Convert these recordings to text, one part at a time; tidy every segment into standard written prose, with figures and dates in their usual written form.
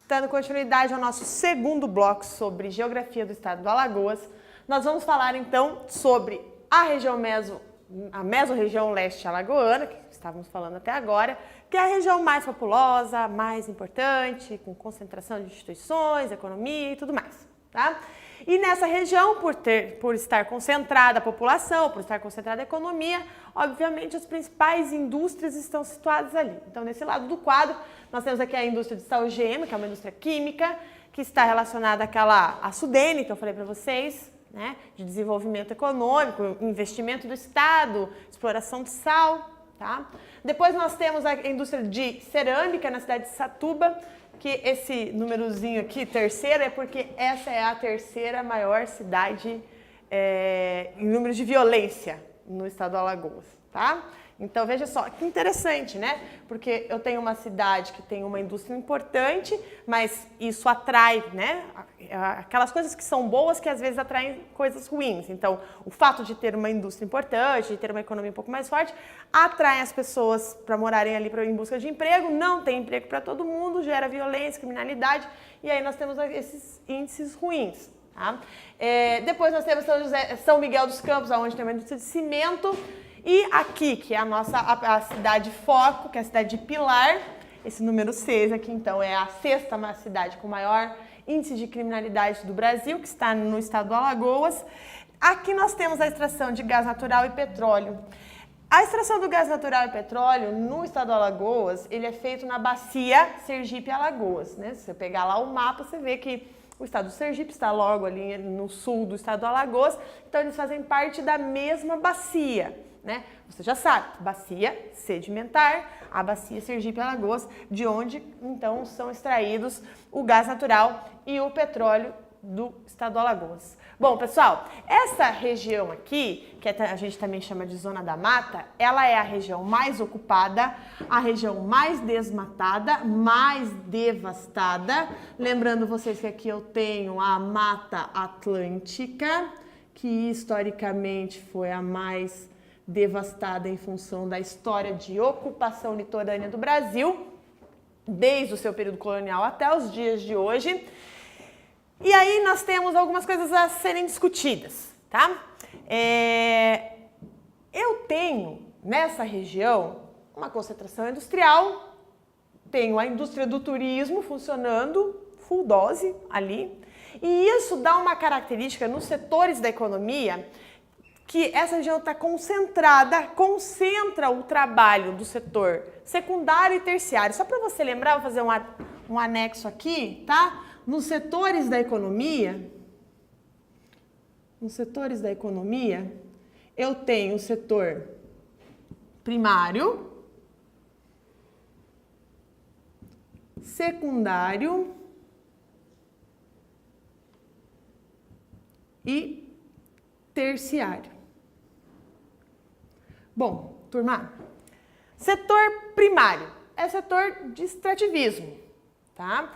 Dando continuidade ao nosso segundo bloco sobre geografia do estado do Alagoas, nós vamos falar então sobre a mesorregião leste alagoana, que estávamos falando até agora, que é a região mais populosa, mais importante, com concentração de instituições, economia e tudo mais, tá? E nessa região, por estar concentrada a população, por estar concentrada a economia, obviamente as principais indústrias estão situadas ali. Então, nesse lado do quadro, nós temos aqui a indústria de Salgema, que é uma indústria química, que está relacionada àquela a Sudene, que eu falei para vocês, né, de desenvolvimento econômico, investimento do Estado, exploração de sal, tá? Depois nós temos a indústria de cerâmica na cidade de Satuba, que esse númerozinho aqui, terceira, é porque essa é a terceira maior cidade em número de violência no estado do Alagoas, tá? Então, veja só, que interessante, né? Porque eu tenho uma cidade que tem uma indústria importante, mas isso atrai, né? Aquelas coisas que são boas que às vezes atraem coisas ruins. Então, o fato de ter uma indústria importante, de ter uma economia um pouco mais forte, atrai as pessoas para morarem ali em busca de emprego, não tem emprego para todo mundo, gera violência, criminalidade, e aí nós temos esses índices ruins. Tá? Depois nós temos São Miguel dos Campos, onde tem uma indústria de cimento, e aqui, que é a cidade foco, que é a cidade de Pilar, esse número 6 aqui, então, é a sexta cidade com maior índice de criminalidade do Brasil, que está no estado do Alagoas. Aqui nós temos a extração de gás natural e petróleo. A extração do gás natural e petróleo no estado do Alagoas, ele é feito na bacia Sergipe-Alagoas, né? Se você pegar lá o mapa, você vê que o estado do Sergipe está logo ali no sul do estado do Alagoas, então eles fazem parte da mesma bacia, né? Você já sabe, bacia sedimentar, a bacia Sergipe-Alagoas, de onde então são extraídos o gás natural e o petróleo do estado do Alagoas. Bom, pessoal, essa região aqui, que a gente também chama de Zona da Mata, ela é a região mais ocupada, a região mais desmatada, mais devastada. Lembrando vocês que aqui eu tenho a Mata Atlântica, que historicamente foi a mais devastada em função da história de ocupação litorânea do Brasil, desde o seu período colonial até os dias de hoje. E aí nós temos algumas coisas a serem discutidas, tá? Eu tenho nessa região uma concentração industrial, tenho a indústria do turismo funcionando, full dose ali, e isso dá uma característica nos setores da economia que essa região está concentra o trabalho do setor secundário e terciário. Só para você lembrar, vou fazer um anexo aqui, tá? Nos setores da economia, eu tenho o setor primário, secundário e terciário. Bom, turma, setor primário é setor de extrativismo, tá?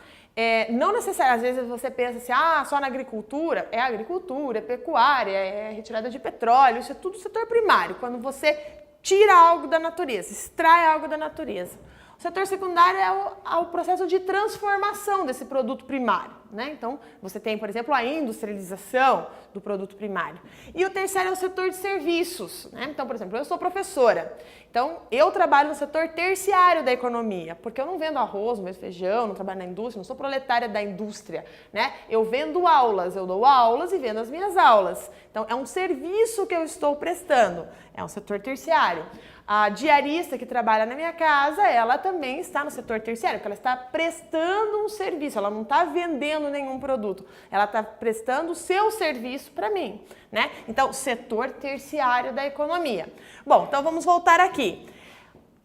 Não necessariamente, às vezes você pensa assim, só na agricultura, é pecuária, é retirada de petróleo, isso é tudo setor primário, quando você tira algo da natureza, extrai algo da natureza. O setor secundário é o processo de transformação desse produto primário, né? Então, você tem, por exemplo, a industrialização do produto primário. E o terceiro é o setor de serviços, né? Então, por exemplo, eu sou professora, então eu trabalho no setor terciário da economia, porque eu não vendo arroz, não vendo feijão, não trabalho na indústria, não sou proletária da indústria, né? Eu vendo aulas, eu dou aulas e vendo as minhas aulas. Então, é um serviço que eu estou prestando, é um setor terciário. A diarista que trabalha na minha casa, ela também está no setor terciário, porque ela está prestando um serviço, ela não está vendendo nenhum produto, ela está prestando o seu serviço para mim, né? Então, setor terciário da economia. Bom, então vamos voltar aqui.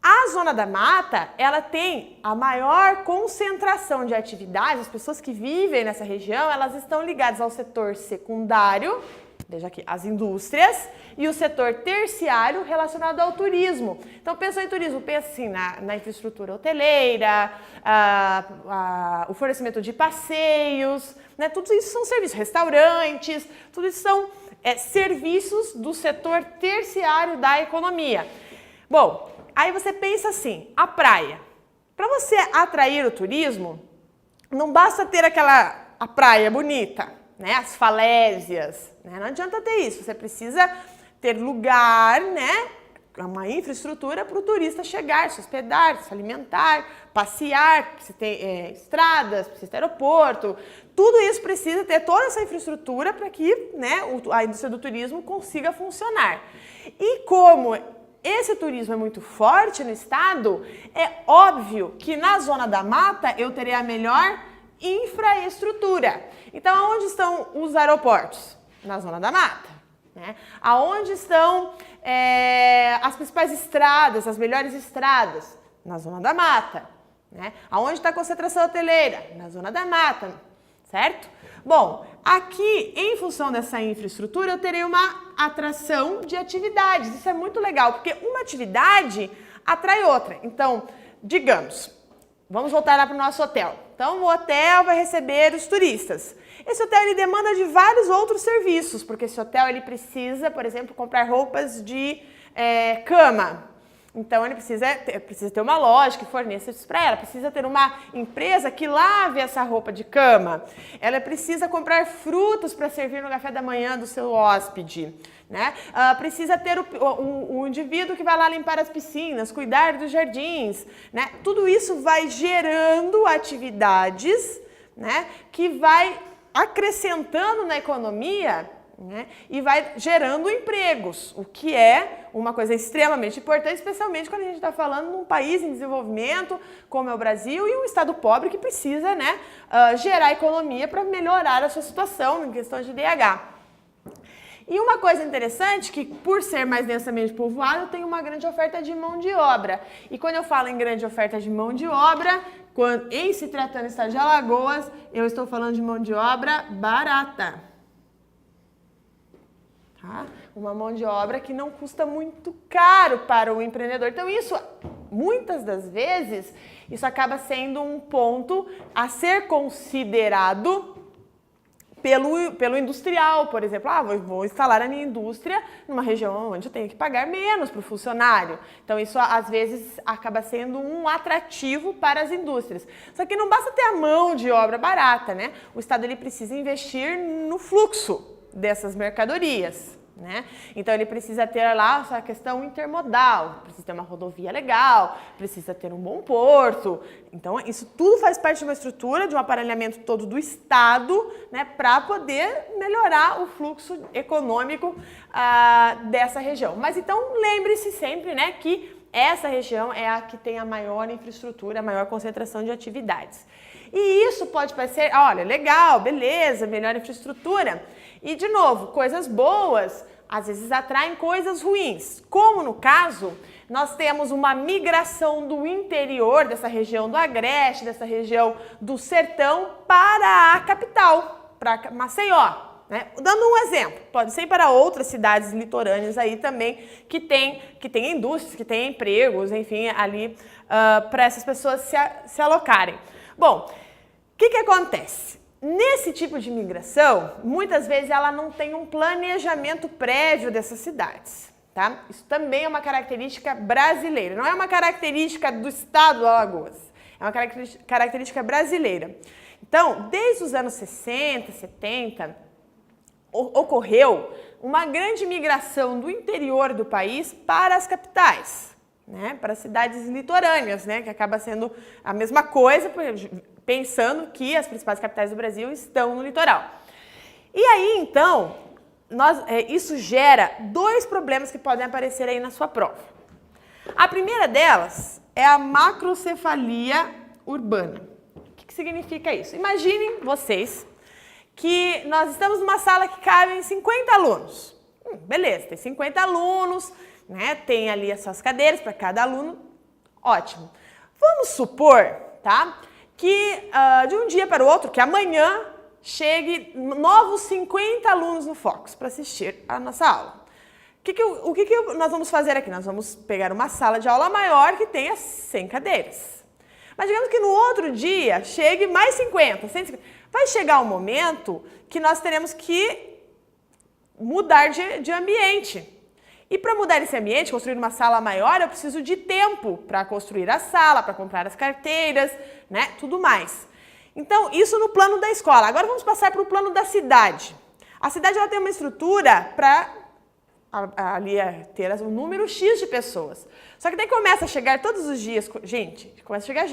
A Zona da Mata, ela tem a maior concentração de atividades, as pessoas que vivem nessa região, elas estão ligadas ao setor secundário, veja aqui, as indústrias, e o setor terciário relacionado ao turismo. Então, pensa em turismo, pensa assim na infraestrutura hoteleira, o fornecimento de passeios, né? Tudo isso são serviços, restaurantes, tudo isso são serviços do setor terciário da economia. Bom, aí você pensa assim, a praia. Para você atrair o turismo, não basta ter a praia bonita, né? As falésias, né? Não adianta ter isso, você precisa ter lugar, né? Uma infraestrutura para o turista chegar, se hospedar, se alimentar, passear, precisa ter estradas, precisa ter aeroporto, tudo isso precisa ter toda essa infraestrutura para que, né, a indústria do turismo consiga funcionar. E como esse turismo é muito forte no estado, é óbvio que na zona da mata eu terei a melhor infraestrutura. Então, onde estão os aeroportos? Na zona da mata. Né? Aonde estão as principais estradas, as melhores estradas? Na zona da mata. Né? Aonde está a concentração hoteleira? Na zona da mata, certo? Bom, aqui, em função dessa infraestrutura, eu terei uma atração de atividades. Isso é muito legal, porque uma atividade atrai outra. Então, digamos, vamos voltar lá para o nosso hotel. Então, o hotel vai receber os turistas. Esse hotel ele demanda de vários outros serviços, porque esse hotel ele precisa, por exemplo, comprar roupas de cama. Então, ele precisa ter uma loja que forneça isso para ela, precisa ter uma empresa que lave essa roupa de cama, ela precisa comprar frutas para servir no café da manhã do seu hóspede, né? Precisa ter o indivíduo que vai lá limpar as piscinas, cuidar dos jardins, né? Tudo isso vai gerando atividades, né, que vai acrescentando na economia, né, e vai gerando empregos, o que é uma coisa extremamente importante, especialmente quando a gente está falando num país em desenvolvimento como é o Brasil e um estado pobre que precisa, né, gerar economia para melhorar a sua situação em questão de DH. E uma coisa interessante que, por ser mais densamente povoado, tem uma grande oferta de mão de obra. E quando eu falo em grande oferta de mão de obra, em se tratando do estado de Alagoas, eu estou falando de mão de obra barata. Tá? Uma mão de obra que não custa muito caro para o empreendedor. Então isso, muitas das vezes, isso acaba sendo um ponto a ser considerado pelo industrial, por exemplo. Vou instalar a minha indústria numa região onde eu tenho que pagar menos para o funcionário. Então isso às vezes acaba sendo um atrativo para as indústrias. Só que não basta ter a mão de obra barata, né? O Estado ele precisa investir no fluxo dessas mercadorias, né? Então ele precisa ter lá essa questão intermodal, precisa ter uma rodovia legal, precisa ter um bom porto. Então isso tudo faz parte de uma estrutura, de um aparelhamento todo do Estado, né, para poder melhorar o fluxo econômico dessa região. Mas então lembre-se sempre, né, que essa região é a que tem a maior infraestrutura, a maior concentração de atividades. E isso pode parecer, olha, legal, beleza, melhor infraestrutura. E, de novo, coisas boas, às vezes atraem coisas ruins. Como no caso, nós temos uma migração do interior, dessa região do Agreste, dessa região do Sertão, para a capital, para Maceió. Né? Dando um exemplo, pode ser para outras cidades litorâneas aí também, que tem indústrias, que tem empregos, enfim, ali para essas pessoas se alocarem. Bom, o que acontece? Nesse tipo de migração, muitas vezes ela não tem um planejamento prévio dessas cidades, tá? Isso também é uma característica brasileira, não é uma característica do estado do Alagoas, é uma característica brasileira. Então, desde os anos 60, 70, ocorreu uma grande migração do interior do país para as capitais, né? Para as cidades litorâneas, né? Que acaba sendo a mesma coisa, pensando que as principais capitais do Brasil estão no litoral. E aí, então, isso gera dois problemas que podem aparecer aí na sua prova. A primeira delas é a macrocefalia urbana. O que significa isso? Imaginem vocês que nós estamos numa sala que cabem 50 alunos. Beleza, tem 50 alunos, né? Tem ali as suas cadeiras para cada aluno. Ótimo. Vamos supor, tá? Que de um dia para o outro, que amanhã chegue novos 50 alunos no Focus para assistir a nossa aula. O que nós vamos fazer aqui? Nós vamos pegar uma sala de aula maior que tenha 100 cadeiras. Mas digamos que no outro dia chegue mais 50, 150. Vai chegar um momento que nós teremos que mudar de ambiente. E para mudar esse ambiente, construir uma sala maior, eu preciso de tempo para construir a sala, para comprar as carteiras, né, tudo mais. Então, isso no plano da escola. Agora vamos passar para o plano da cidade. A cidade ela tem uma estrutura para ali ter um número X de pessoas. Só que daí começa a chegar todos os dias, começa a chegar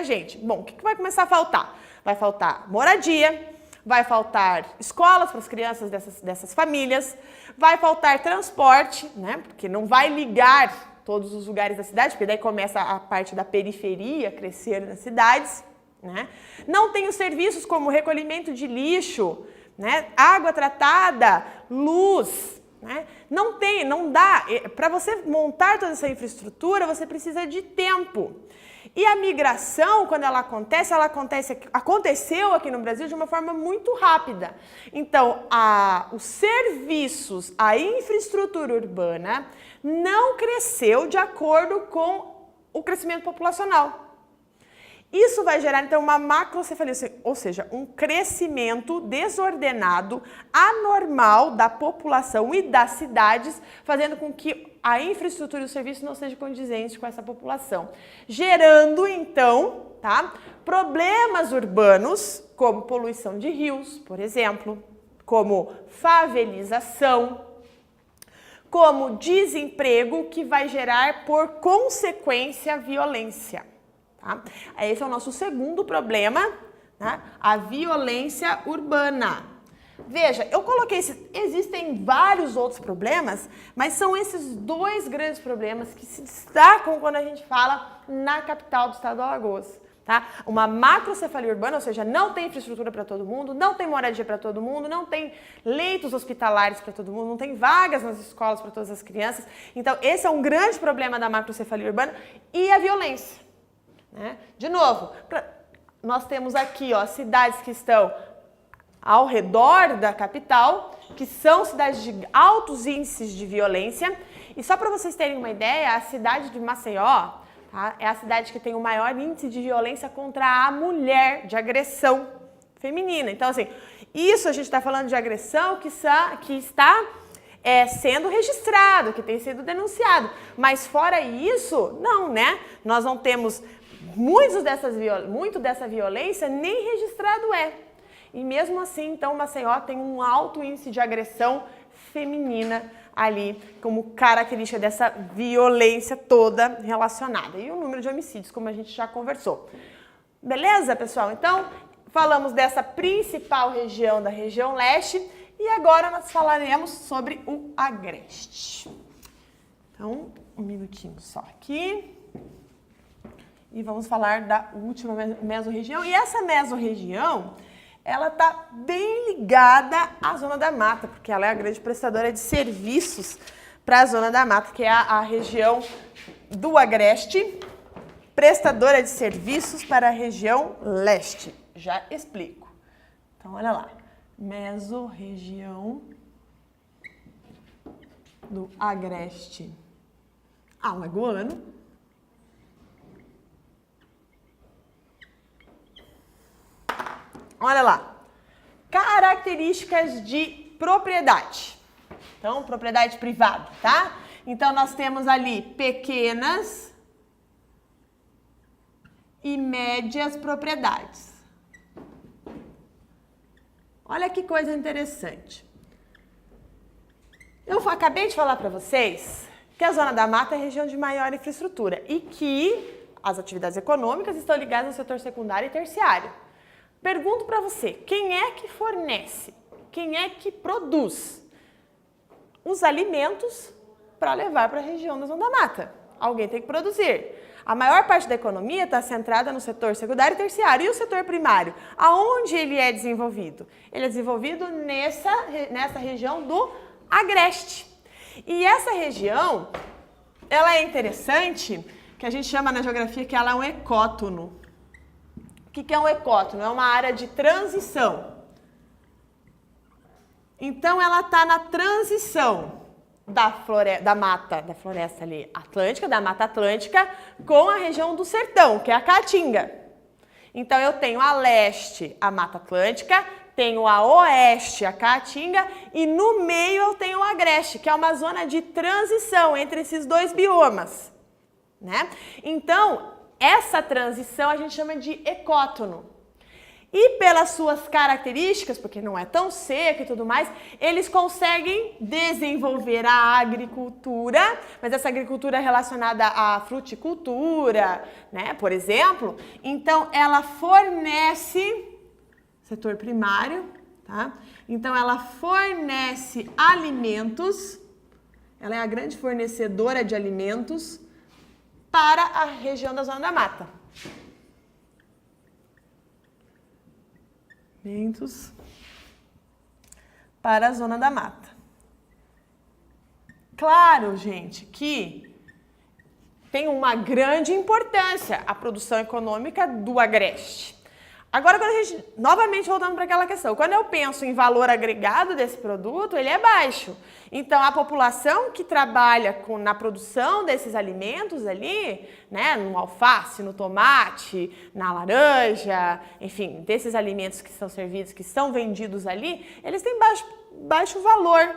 gente. Bom, o que vai começar a faltar? Vai faltar moradia, vai faltar escolas para as crianças dessas famílias, vai faltar transporte, né? Porque não vai ligar todos os lugares da cidade, porque daí começa a parte da periferia a crescer nas cidades, né? Não tem os serviços como recolhimento de lixo, né? Água tratada, luz, né? Não dá. Para você montar toda essa infraestrutura, você precisa de tempo. E a migração, quando ela aconteceu aqui no Brasil de uma forma muito rápida. Então, os serviços, a infraestrutura urbana não cresceu de acordo com o crescimento populacional. Isso vai gerar, então, uma macrocefalia, ou seja, um crescimento desordenado, anormal da população e das cidades, fazendo com que a infraestrutura e o serviço não sejam condizentes com essa população. Gerando, então, problemas urbanos, como poluição de rios, por exemplo, como favelização, como desemprego, que vai gerar, por consequência, violência. Tá? Esse é o nosso segundo problema, né? A violência urbana. Veja, eu coloquei existem vários outros problemas, mas são esses dois grandes problemas que se destacam quando a gente fala na capital do estado do Alagoas. Tá? Uma macrocefalia urbana, ou seja, não tem infraestrutura para todo mundo, não tem moradia para todo mundo, não tem leitos hospitalares para todo mundo, não tem vagas nas escolas para todas as crianças. Então, esse é um grande problema da macrocefalia urbana e a violência. Né? De novo, nós temos aqui cidades que estão ao redor da capital, que são cidades de altos índices de violência. E só para vocês terem uma ideia, a cidade de Maceió é a cidade que tem o maior índice de violência contra a mulher, de agressão feminina. Então, assim, isso a gente está falando de agressão que está sendo registrado, que tem sido denunciado. Mas fora isso, não, né? Nós não temos muito dessa violência nem registrado é. E mesmo assim, então, Maceió tem um alto índice de agressão feminina ali, como característica dessa violência toda relacionada. E o número de homicídios, como a gente já conversou. Beleza, pessoal? Então, falamos dessa principal região, da região leste, e agora nós falaremos sobre o Agreste. Então, um minutinho só aqui. E vamos falar da última mesorregião. E essa mesorregião, ela está bem ligada à Zona da Mata, porque ela é a grande prestadora de serviços para a Zona da Mata, que é a região do Agreste, prestadora de serviços para a região leste. Já explico. Então, olha lá. Mesorregião do Agreste alagoano. Olha lá, características de propriedade. Então, propriedade privada, tá? Então, nós temos ali pequenas e médias propriedades. Olha que coisa interessante. Eu acabei de falar para vocês que a Zona da Mata é a região de maior infraestrutura e que as atividades econômicas estão ligadas ao setor secundário e terciário. Pergunto para você, quem é que fornece, quem é que produz os alimentos para levar para a região da Zona da Mata? Alguém tem que produzir. A maior parte da economia está centrada no setor secundário e terciário. E o setor primário? Aonde ele é desenvolvido? Ele é desenvolvido nessa região do Agreste. E essa região, ela é interessante, que a gente chama na geografia que ela é um ecótono. O que é um ecótono? É uma área de transição. Então, ela está na transição da floresta ali atlântica, da Mata Atlântica, com a região do sertão, que é a Caatinga. Então, eu tenho a leste a Mata Atlântica, tenho a oeste a Caatinga e no meio eu tenho o Agreste, que é uma zona de transição entre esses dois biomas, né? Então, essa transição a gente chama de ecótono. E pelas suas características, porque não é tão seco e tudo mais, eles conseguem desenvolver a agricultura, mas essa agricultura é relacionada à fruticultura, né, por exemplo. Então, ela fornece, setor primário, tá? Então, ela fornece alimentos, ela é a grande fornecedora de alimentos para a região da Zona da Mata. Alimentos para a Zona da Mata. Claro, gente, que tem uma grande importância a produção econômica do Agreste. Agora, quando a gente, novamente voltando para aquela questão, quando eu penso em valor agregado desse produto, ele é baixo. Então, a população que trabalha na produção desses alimentos ali, né, no alface, no tomate, na laranja, enfim, desses alimentos que são servidos, que são vendidos ali, eles têm baixo valor.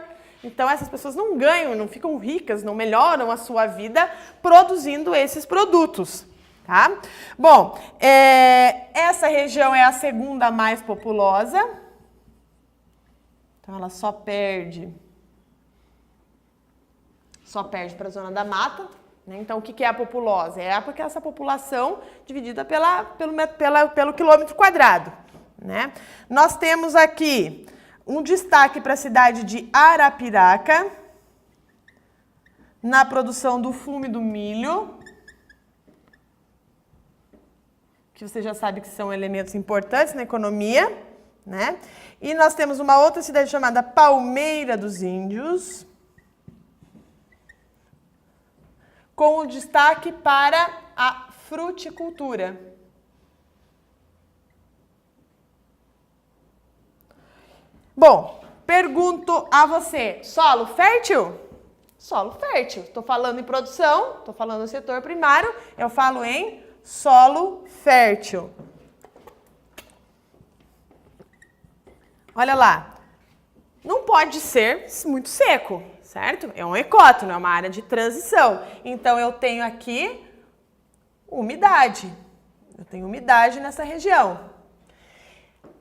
Então, essas pessoas não ganham, não ficam ricas, não melhoram a sua vida produzindo esses produtos. Tá? Bom, essa região é a segunda mais populosa. Então, ela só perde para a Zona da Mata. Né? Então, o que é a populosa? É porque essa população dividida pelo quilômetro quadrado. Né? Nós temos aqui um destaque para a cidade de Arapiraca, na produção do fumo e do milho, que você já sabe que são elementos importantes na economia, né? E nós temos uma outra cidade chamada Palmeira dos Índios, com o destaque para a fruticultura. Bom, pergunto a você, solo fértil? Solo fértil. Estou falando em produção, estou falando no setor primário, eu falo em solo fértil. Olha lá, não pode ser muito seco, certo? É um ecótono, é uma área de transição. Então, eu tenho aqui umidade. Eu tenho umidade nessa região.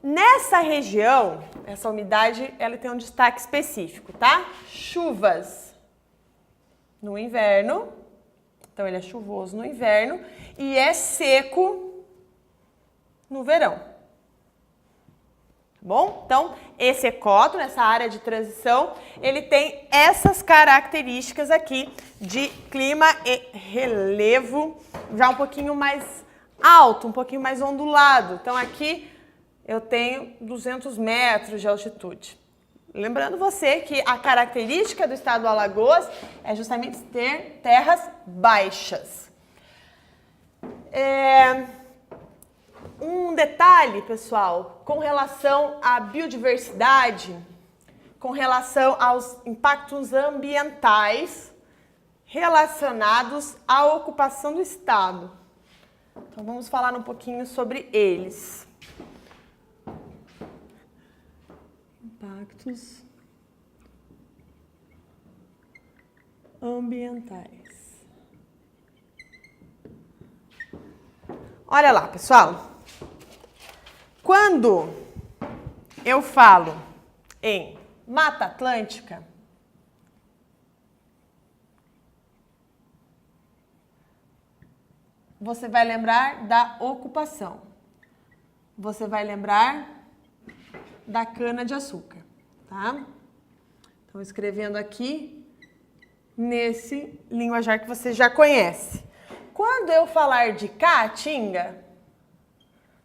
Nessa região, essa umidade, ela tem um destaque específico, tá? Chuvas no inverno. Então, ele é chuvoso no inverno e é seco no verão. Bom, então, esse ecótono, essa área de transição, ele tem essas características aqui de clima e relevo já um pouquinho mais alto, um pouquinho mais ondulado. Então, aqui eu tenho 200 metros de altitude. Lembrando você que a característica do estado do Alagoas é justamente ter terras baixas. Um detalhe, pessoal, com relação à biodiversidade, com relação aos impactos ambientais relacionados à ocupação do estado. Então, vamos falar um pouquinho sobre eles. Impactos ambientais. Olha lá, pessoal. Quando eu falo em Mata Atlântica, você vai lembrar da ocupação. Você vai lembrar da cana-de-açúcar, tá? Então, escrevendo aqui nesse linguajar que você já conhece. Quando eu falar de caatinga,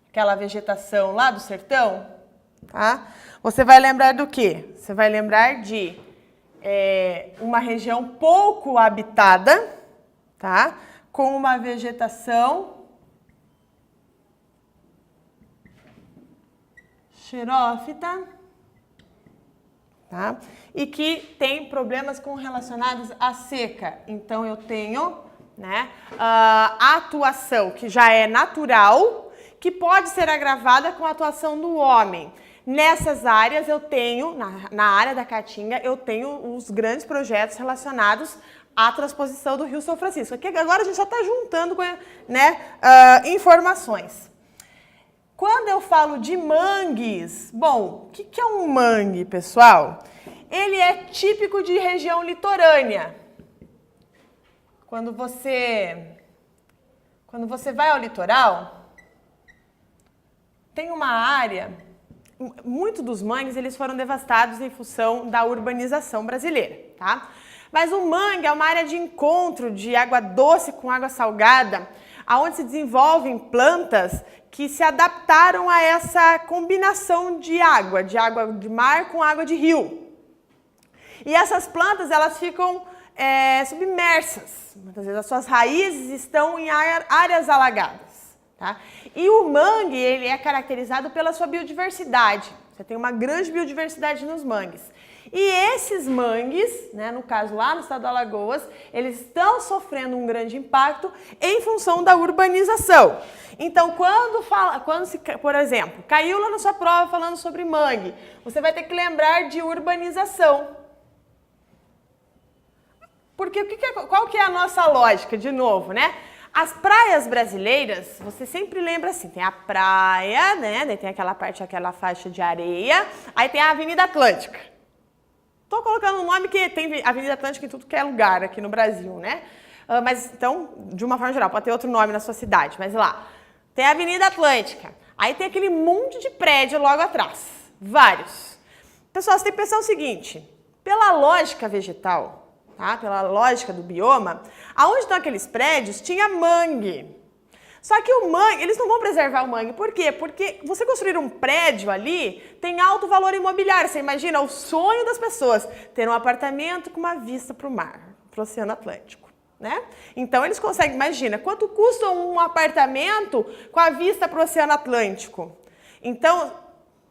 aquela vegetação lá do sertão, tá? Você vai lembrar do quê? Você vai lembrar de uma região pouco habitada, tá? Com uma vegetação xerófita, tá? E que tem problemas relacionados à seca. Então, eu tenho, né, a atuação que já é natural, que pode ser agravada com a atuação do homem. Nessas áreas, eu tenho, na área da Caatinga, eu tenho os grandes projetos relacionados à transposição do Rio São Francisco. Aqui agora a gente já está juntando, né, informações. Quando eu falo de mangues, bom, o que é um mangue, pessoal? Ele é típico de região litorânea. Quando você vai ao litoral, tem uma área, muitos dos mangues eles foram devastados em função da urbanização brasileira, tá? Mas o mangue é uma área de encontro de água doce com água salgada, onde se desenvolvem plantas que se adaptaram a essa combinação de água de mar com água de rio. E essas plantas, elas ficam submersas. Muitas vezes as suas raízes estão em áreas alagadas. Tá? E o mangue, ele é caracterizado pela sua biodiversidade. Você tem uma grande biodiversidade nos mangues. E esses mangues, né, no caso lá no estado do Alagoas, eles estão sofrendo um grande impacto em função da urbanização. Então, por exemplo, caiu lá na sua prova falando sobre mangue, você vai ter que lembrar de urbanização. Porque qual que é a nossa lógica, de novo, né? As praias brasileiras, você sempre lembra assim, tem a praia, né? Daí tem aquela parte, aquela faixa de areia, aí tem a Avenida Atlântica. Tô colocando um nome que tem Avenida Atlântica em tudo que é lugar aqui no Brasil, né? Mas então, de uma forma geral, pode ter outro nome na sua cidade, mas lá. Tem a Avenida Atlântica, aí tem aquele monte de prédio logo atrás, vários. Pessoal, você tem que pensar o seguinte, pela lógica vegetal, tá? Pela lógica do bioma, aonde estão aqueles prédios tinha mangue. Só que o mangue, eles não vão preservar o mangue. Por quê? Porque você construir um prédio ali tem alto valor imobiliário. Você imagina o sonho das pessoas, ter um apartamento com uma vista para o mar, para o Oceano Atlântico, né? Então eles conseguem, imagina, quanto custa um apartamento com a vista para o Oceano Atlântico? Então,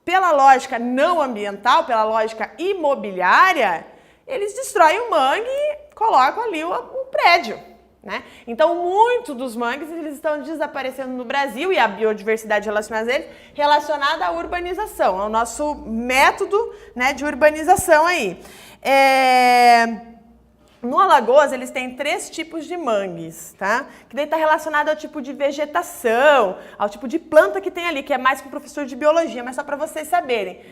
pela lógica não ambiental, pela lógica imobiliária, eles destroem o mangue e colocam ali o prédio. Né? Então, muitos dos mangues eles estão desaparecendo no Brasil e a biodiversidade relacionada a eles, relacionada à urbanização, ao nosso método, né, de urbanização aí. No Alagoas, eles têm 3 tipos de mangues, tá? Que daí está relacionado ao tipo de vegetação, ao tipo de planta que tem ali, que é mais que o professor de biologia, mas só para vocês saberem,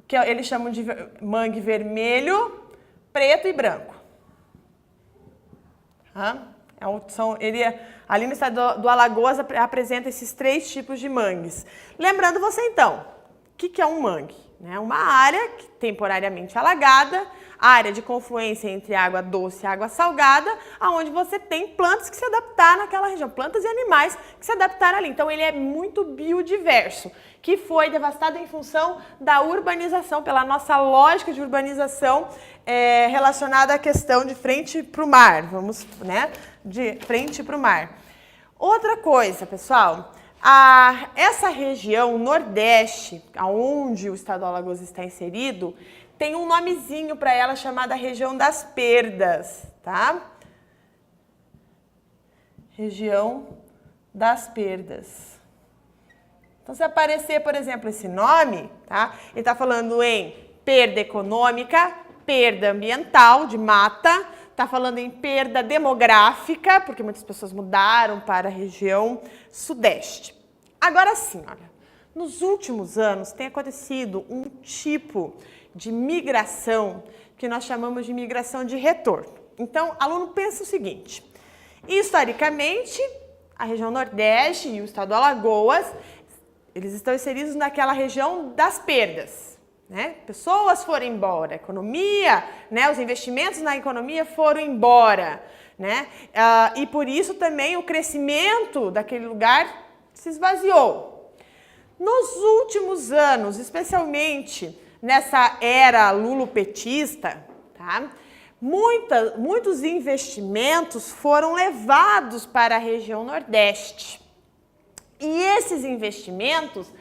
que eles chamam de mangue vermelho, preto e branco. Ali no estado do Alagoas apresenta esses 3 tipos de mangues. Lembrando você então, o que é um mangue? É uma área temporariamente alagada, área de confluência entre água doce e água salgada, onde você tem plantas que se adaptaram naquela região, plantas e animais que se adaptaram ali. Então ele é muito biodiverso, que foi devastado em função da urbanização, pela nossa lógica de urbanização relacionada à questão de frente para o mar, de frente para o mar. Outra coisa, pessoal, essa região nordeste, onde o estado do Alagoas está inserido, tem um nomezinho para ela chamada região das perdas, tá? Região das perdas. Então, se aparecer, por exemplo, esse nome, tá? Ele está falando em perda econômica, perda ambiental, de mata, está falando em perda demográfica, porque muitas pessoas mudaram para a região sudeste. Agora sim, olha, nos últimos anos tem acontecido um tipo de migração que nós chamamos de migração de retorno. Então, aluno pensa o seguinte, historicamente, a região Nordeste e o estado do Alagoas, eles estão inseridos naquela região das perdas. Né? Pessoas foram embora, a economia, né? Os investimentos na economia foram embora. Né? E por isso também o crescimento daquele lugar se esvaziou. Nos últimos anos, especialmente nessa era lulopetista, tá? Muitos investimentos foram levados para a região Nordeste. E esses investimentos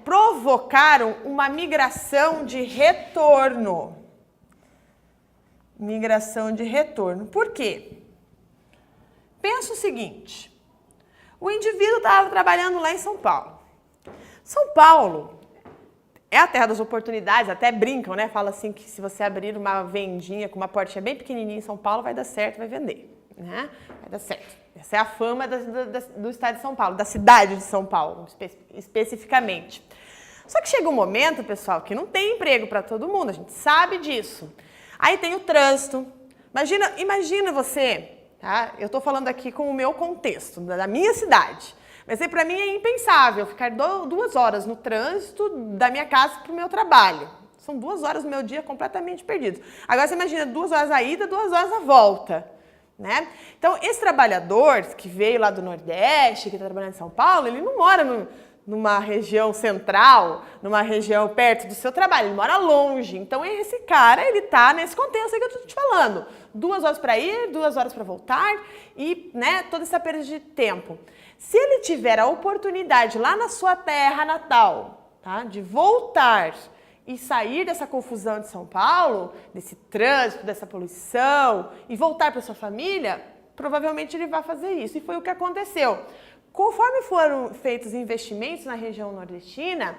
provocaram uma migração de retorno. Migração de retorno. Por quê? Pensa o seguinte, o indivíduo estava trabalhando lá em São Paulo. São Paulo é a terra das oportunidades, até brincam, né? Fala assim que se você abrir uma vendinha com uma portinha bem pequenininha em São Paulo, vai dar certo, vai vender. Né? vai dar certo. Essa é a fama do estado de São Paulo, da cidade de São Paulo, especificamente. Só que chega um momento, pessoal, que não tem emprego para todo mundo, a gente sabe disso. Aí tem o trânsito. Imagina você, tá? Eu estou falando aqui com o meu contexto, da minha cidade. Mas aí para mim é impensável ficar 2 horas no trânsito da minha casa para o meu trabalho. São 2 horas do meu dia completamente perdidos. Agora você imagina 2 horas a ida, 2 horas a volta, né? Então esse trabalhador que veio lá do Nordeste, que está trabalhando em São Paulo, ele não mora numa região central, numa região perto do seu trabalho, ele mora longe. Então esse cara, ele tá nesse contexto aí que eu tô te falando. 2 horas para ir, 2 horas para voltar e, né, toda essa perda de tempo. Se ele tiver a oportunidade lá na sua terra natal, tá, de voltar e sair dessa confusão de São Paulo, desse trânsito, dessa poluição e voltar para sua família, provavelmente ele vai fazer isso. E foi o que aconteceu. Conforme foram feitos investimentos na região nordestina,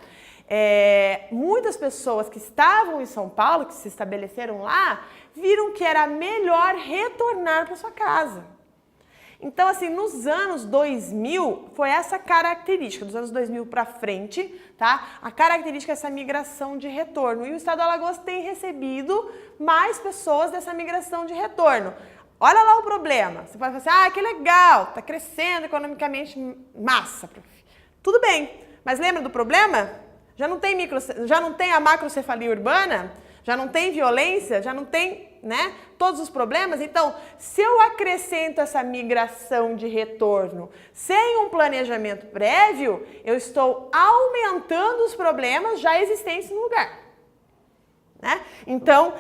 muitas pessoas que estavam em São Paulo, que se estabeleceram lá, viram que era melhor retornar para sua casa. Então, assim, nos anos 2000, foi essa característica, dos anos 2000 para frente, tá? A característica é essa migração de retorno. E o estado do Alagoas tem recebido mais pessoas dessa migração de retorno. Olha lá o problema. Você pode falar assim, que legal, tá crescendo economicamente, massa. Tudo bem, mas lembra do problema? Já não tem a macrocefalia urbana? Já não tem violência? Já não tem, né, todos os problemas? Então, se eu acrescento essa migração de retorno sem um planejamento prévio, eu estou aumentando os problemas já existentes no lugar. Né? Então,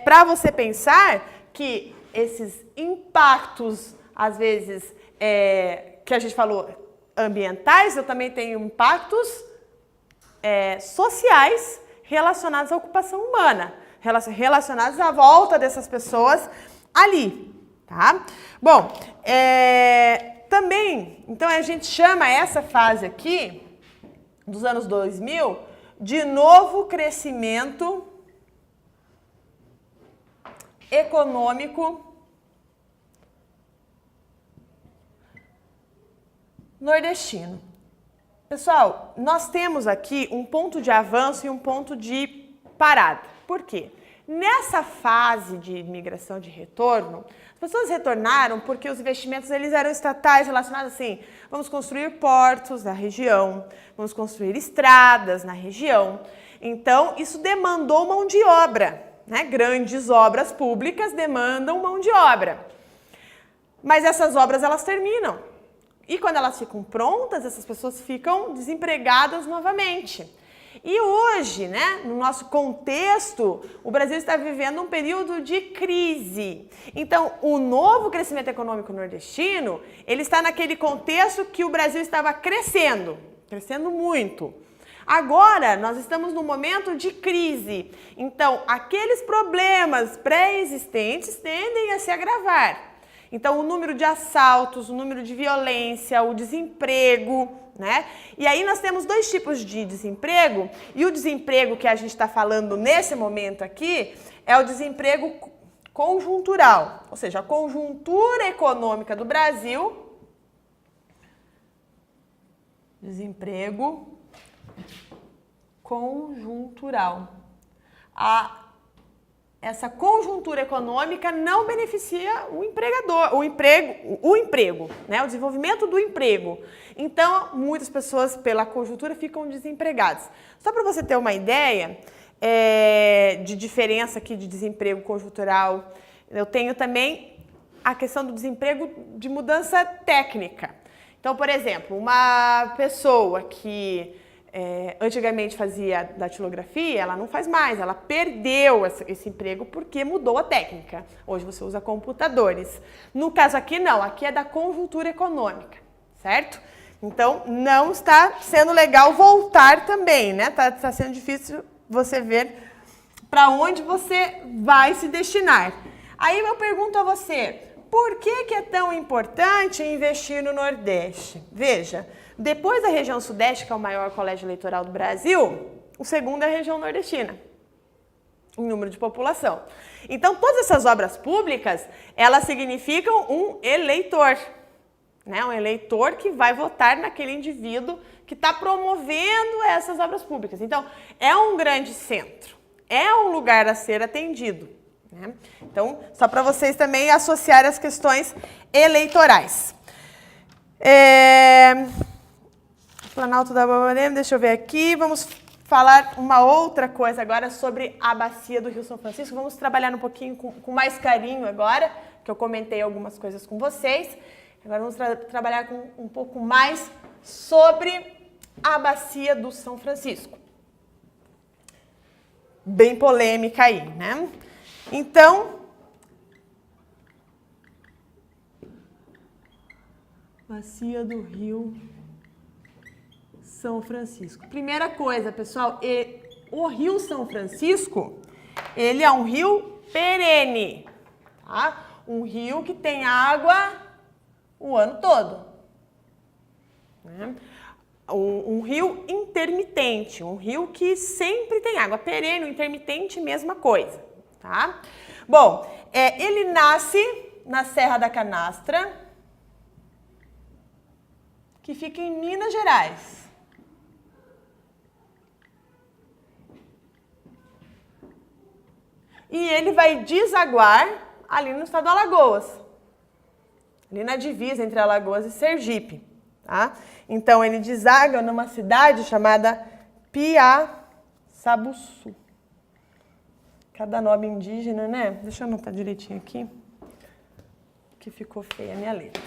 para você pensar que esses impactos, às vezes, que a gente falou, ambientais, eu também tenho impactos sociais relacionados à ocupação humana, relacionados à volta dessas pessoas ali, tá? Bom, também, então a gente chama essa fase aqui, dos anos 2000, de novo crescimento econômico nordestino. Pessoal, nós temos aqui um ponto de avanço e um ponto de parada. Por quê? Nessa fase de migração de retorno, as pessoas retornaram porque os investimentos eles eram estatais, relacionados assim, vamos construir portos na região, vamos construir estradas na região. Então, isso demandou mão de obra, né? Grandes obras públicas demandam mão de obra. Mas essas obras, elas terminam. E quando elas ficam prontas, essas pessoas ficam desempregadas novamente. E hoje, né, no nosso contexto, o Brasil está vivendo um período de crise. Então, o novo crescimento econômico nordestino, ele está naquele contexto que o Brasil estava crescendo muito. Agora, nós estamos num momento de crise. Então, aqueles problemas pré-existentes tendem a se agravar. Então, o número de assaltos, o número de violência, o desemprego, né? E aí nós temos 2 tipos de desemprego, e o desemprego que a gente está falando nesse momento aqui é o desemprego conjuntural, ou seja, a conjuntura econômica do Brasil, desemprego conjuntural. Essa conjuntura econômica não beneficia o empregador, o emprego, né? O desenvolvimento do emprego. Então, muitas pessoas, pela conjuntura, ficam desempregadas. Só para você ter uma ideia de diferença aqui de desemprego conjuntural, eu tenho também a questão do desemprego de mudança técnica. Então, por exemplo, uma pessoa que antigamente fazia datilografia, ela não faz mais, ela perdeu esse emprego porque mudou a técnica. Hoje você usa computadores. No caso aqui não, aqui é da conjuntura econômica, certo? Então não está sendo legal voltar também, né? Tá sendo difícil você ver para onde você vai se destinar. Aí eu pergunto a você, por que é tão importante investir no Nordeste? Veja, depois da região Sudeste, que é o maior colégio eleitoral do Brasil, o segundo é a região nordestina. em número de população. Então, todas essas obras públicas, elas significam um eleitor, né? Um eleitor que vai votar naquele indivíduo que está promovendo essas obras públicas. Então, é um grande centro, é um lugar a ser atendido, né? Então, só para vocês também associar as questões eleitorais. Planalto da Babanema, deixa eu ver aqui, vamos falar uma outra coisa agora sobre a bacia do Rio São Francisco. Vamos trabalhar um pouquinho com mais carinho agora, que eu comentei algumas coisas com vocês. Agora vamos trabalhar com um pouco mais sobre a bacia do São Francisco. Bem polêmica aí, né? Então, bacia do Rio São Francisco. Primeira coisa, pessoal, o Rio São Francisco, ele é um rio perene, tá? Um rio que tem água o ano todo, né? Um rio intermitente, um rio que sempre tem água. Perene, intermitente, mesma coisa, tá? Bom, ele nasce na Serra da Canastra, que fica em Minas Gerais. E ele vai desaguar ali no estado do Alagoas, ali na divisa entre Alagoas e Sergipe, tá? Então, ele deságua numa cidade chamada Piaçabuçu. Cada nome indígena, né? Deixa eu anotar direitinho aqui, que ficou feia a minha letra.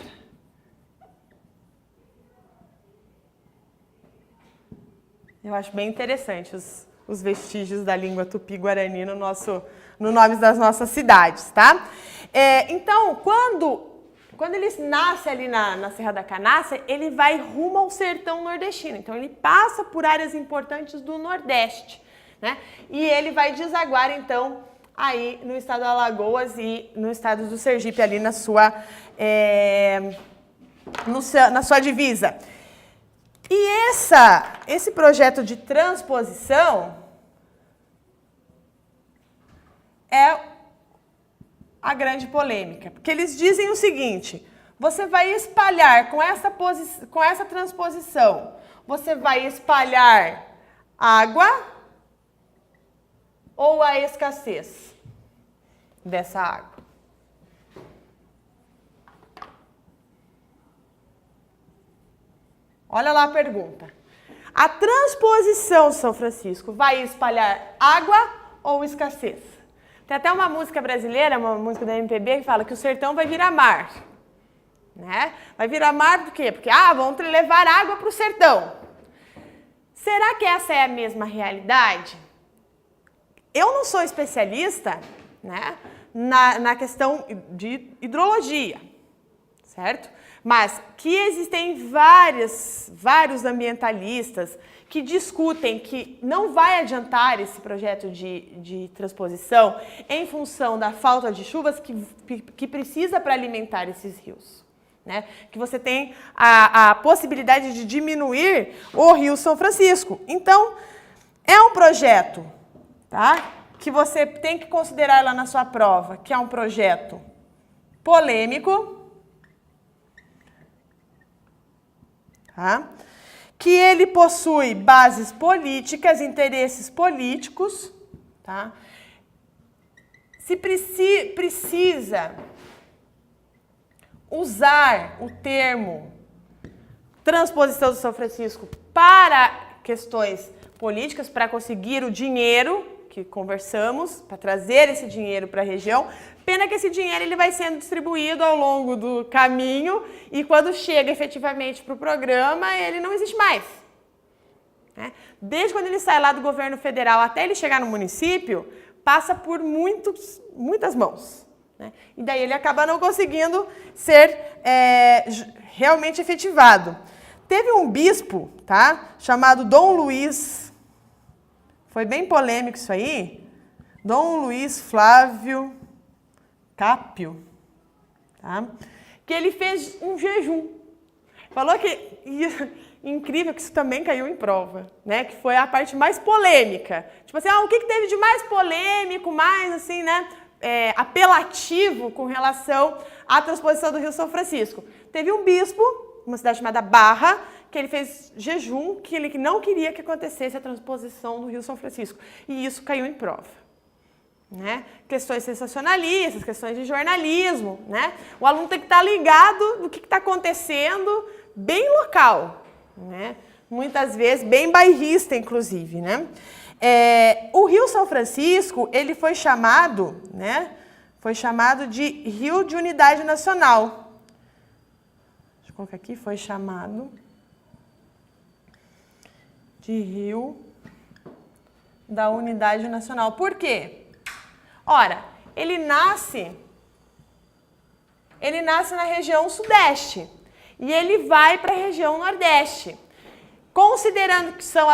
Eu acho bem interessante os vestígios da língua tupi-guarani no nome das nossas cidades, tá? Então, quando ele nasce ali na Serra da Canastra, ele vai rumo ao sertão nordestino. Então, ele passa por áreas importantes do Nordeste, né? E ele vai desaguar, então, aí no estado do Alagoas e no estado do Sergipe, ali na sua divisa. E esse projeto de transposição é a grande polêmica, porque eles dizem o seguinte: você vai espalhar com essa transposição, você vai espalhar água ou a escassez dessa água? Olha lá a pergunta. A transposição de São Francisco vai espalhar água ou escassez? Tem até uma música brasileira, uma música da MPB, que fala que o sertão vai virar mar, né? Vai virar mar por quê? Porque, vamos levar água para o sertão. Será que essa é a mesma realidade? Eu não sou especialista, né, na questão de hidrologia, certo? Mas que existem vários ambientalistas que discutem que não vai adiantar esse projeto de transposição em função da falta de chuvas que precisa para alimentar esses rios, né? Que você tem a possibilidade de diminuir o Rio São Francisco. Então, é um projeto, tá, que você tem que considerar lá na sua prova, que é um projeto polêmico, tá? Que ele possui bases políticas, interesses políticos, tá? Se precisa usar o termo transposição do São Francisco para questões políticas, para conseguir o dinheiro que conversamos, para trazer esse dinheiro para a região. Pena que esse dinheiro ele vai sendo distribuído ao longo do caminho e quando chega efetivamente para o programa, ele não existe mais, né? Desde quando ele sai lá do governo federal até ele chegar no município, passa por muitas mãos, né? E daí ele acaba não conseguindo ser realmente efetivado. Teve um bispo, tá, chamado Dom Luiz, foi bem polêmico isso aí, Dom Luiz Flávio Cápio, tá? Que ele fez um jejum. Falou que incrível que isso também caiu em prova, né? Que foi a parte mais polêmica. Tipo assim, o que teve de mais polêmico, mais assim, né? Apelativo com relação à transposição do Rio São Francisco. Teve um bispo, uma cidade chamada Barra, que ele fez jejum, que ele não queria que acontecesse a transposição do Rio São Francisco. E isso caiu em prova. Né? Questões sensacionalistas, questões de jornalismo, né? O aluno tem que estar ligado no que está acontecendo, bem local, né? Muitas vezes bem bairrista, inclusive, né? O Rio São Francisco, ele foi chamado, né? Foi chamado de Rio de Unidade Nacional. Deixa eu colocar aqui, foi chamado de Rio da Unidade Nacional. Por quê? Ora, ele nasce na região sudeste e ele vai para a região nordeste. Considerando que são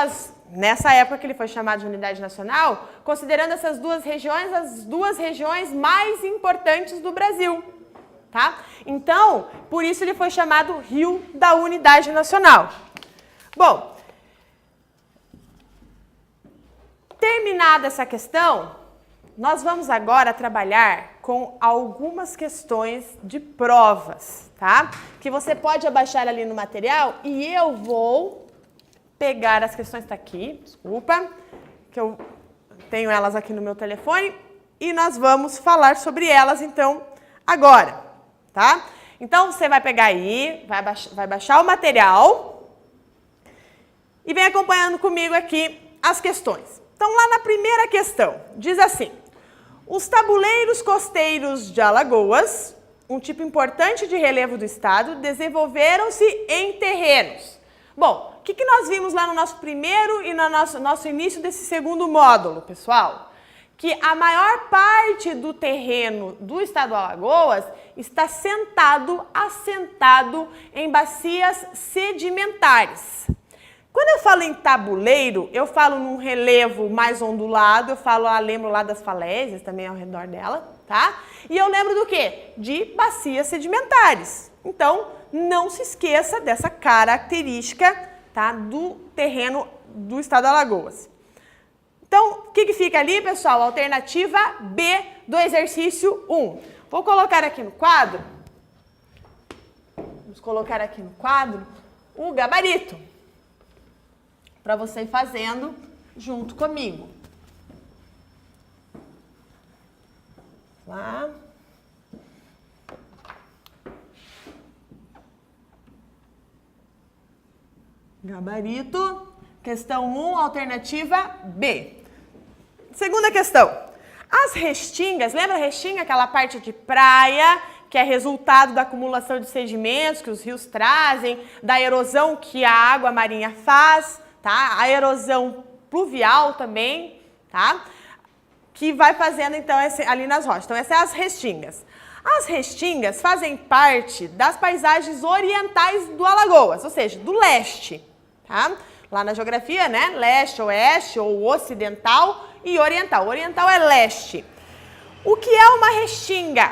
nessa época que ele foi chamado de Unidade Nacional, considerando essas duas regiões, as duas regiões mais importantes do Brasil, tá? Então, por isso ele foi chamado Rio da Unidade Nacional. Bom, terminada essa questão, nós vamos agora trabalhar com algumas questões de provas, tá? Que você pode abaixar ali no material e eu vou pegar as questões, tá aqui, desculpa, que eu tenho elas aqui no meu telefone e nós vamos falar sobre elas então agora, tá? Então você vai pegar aí, vai baixar o material e vem acompanhando comigo aqui as questões. Então lá na primeira questão, diz assim: os tabuleiros costeiros de Alagoas, um tipo importante de relevo do estado, desenvolveram-se em terrenos. Bom, o que nós vimos lá no nosso primeiro e no nosso início desse segundo módulo, pessoal? Que a maior parte do terreno do estado do Alagoas está assentado em bacias sedimentares. Quando eu falo em tabuleiro, eu falo num relevo mais ondulado, lembro lá das falésias também ao redor dela, tá? E eu lembro do quê? De bacias sedimentares. Então, não se esqueça dessa característica, tá, do terreno do estado de Alagoas. Então, o que fica ali, pessoal? Alternativa B do exercício 1. Vou colocar aqui no quadro, o gabarito, para você ir fazendo junto comigo. Lá. Gabarito, questão 1, alternativa B. Segunda questão. As restingas, lembra a restinga, aquela parte de praia, que é resultado da acumulação de sedimentos que os rios trazem, da erosão que a água marinha faz, tá? A erosão pluvial também, tá? Que vai fazendo, então, ali nas rochas. Então, essas são as restingas. As restingas fazem parte das paisagens orientais do Alagoas, ou seja, do leste, tá? Lá na geografia, né? Leste, oeste ou ocidental e oriental. Oriental é leste. O que é uma restinga?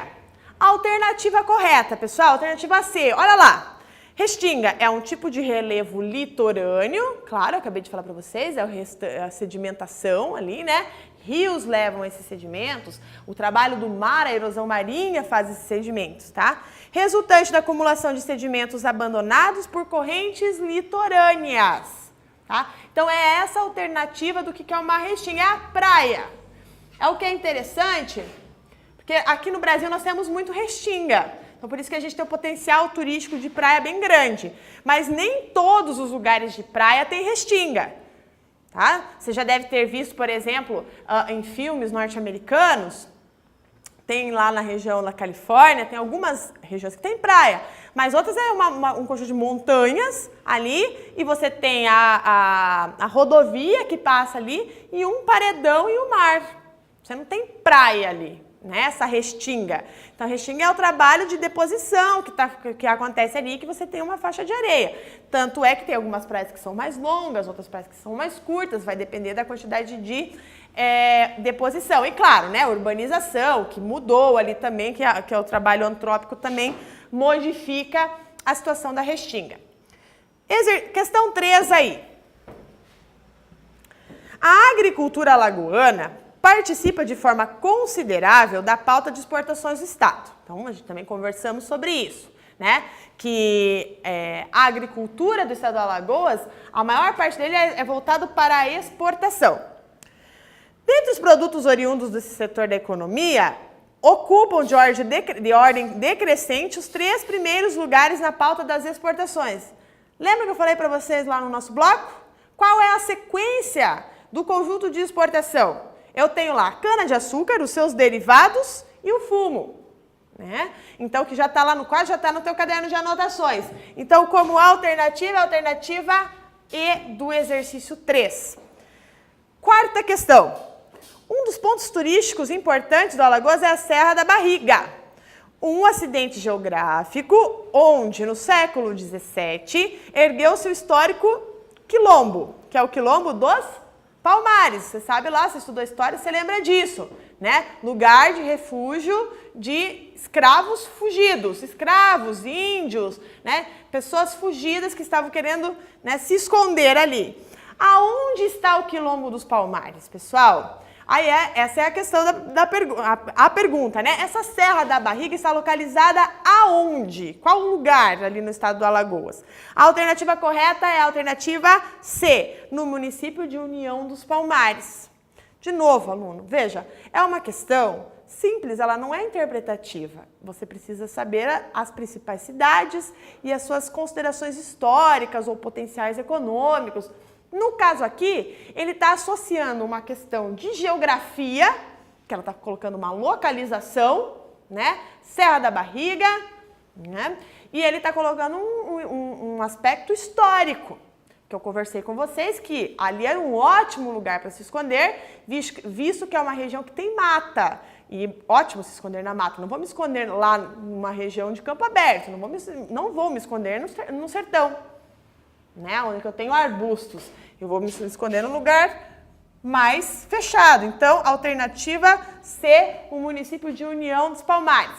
Alternativa correta, pessoal, alternativa C. Olha lá. Restinga é um tipo de relevo litorâneo, claro, eu acabei de falar para vocês, é a sedimentação ali, né? Rios levam esses sedimentos, o trabalho do mar, a erosão marinha faz esses sedimentos, tá? Resultante da acumulação de sedimentos abandonados por correntes litorâneas, tá? Então é essa alternativa do que é uma restinga, é a praia. É o que é interessante, porque aqui no Brasil nós temos muito restinga. Então, por isso que a gente tem um potencial turístico de praia bem grande. Mas nem todos os lugares de praia têm restinga, tá? Você já deve ter visto, por exemplo, em filmes norte-americanos, tem lá na região da Califórnia, tem algumas regiões que tem praia, mas outras é um conjunto de montanhas ali, e você tem a rodovia que passa ali, e um paredão e o mar. Você não tem praia ali. Essa restinga. Então, a restinga é o trabalho de deposição que acontece ali, que você tem uma faixa de areia. Tanto é que tem algumas praias que são mais longas, outras praias que são mais curtas, vai depender da quantidade de deposição. E claro, né, a urbanização, que mudou ali também, que é o trabalho antrópico, também modifica a situação da restinga. Questão 3 aí. A agricultura alagoana participa de forma considerável da pauta de exportações do Estado. Então, a gente também conversamos sobre isso, né? Que a agricultura do Estado do Alagoas, a maior parte dele é voltado para a exportação. Dentre os produtos oriundos desse setor da economia, ocupam de ordem decrescente os 3 primeiros lugares na pauta das exportações. Lembra que eu falei para vocês lá no nosso bloco? Qual é a sequência do conjunto de exportação? Eu tenho lá a cana-de-açúcar, os seus derivados e o fumo, né? Então, que já está lá no quadro, já está no teu caderno de anotações. Então, como alternativa, a alternativa E do exercício 3. Quarta questão. Um dos pontos turísticos importantes do Alagoas é a Serra da Barriga. Um acidente geográfico onde, no século XVII, ergueu-se o histórico quilombo, que é o quilombo dos Palmares. Você sabe lá, você estudou história, você lembra disso, né? Lugar de refúgio de escravos fugidos, escravos, índios, né? Pessoas fugidas que estavam querendo, né, se esconder ali. Aonde está o quilombo dos Palmares, pessoal? Aí essa é a questão a pergunta, né? Essa Serra da Barriga está localizada aonde? Qual lugar ali no estado do Alagoas? A alternativa correta é a alternativa C, no município de União dos Palmares. De novo, aluno, veja, é uma questão simples, ela não é interpretativa. Você precisa saber as principais cidades e as suas considerações históricas ou potenciais econômicos. No caso aqui, ele está associando uma questão de geografia, que ela está colocando uma localização, né? Serra da Barriga, né? E ele está colocando um aspecto histórico, que eu conversei com vocês, que ali era um ótimo lugar para se esconder, visto que é uma região que tem mata. E ótimo se esconder na mata. Não vou me esconder lá numa região de campo aberto, não vou me esconder no sertão, né? Onde eu tenho arbustos. Eu vou me esconder num lugar mais fechado. Então, alternativa C, o município de União dos Palmares.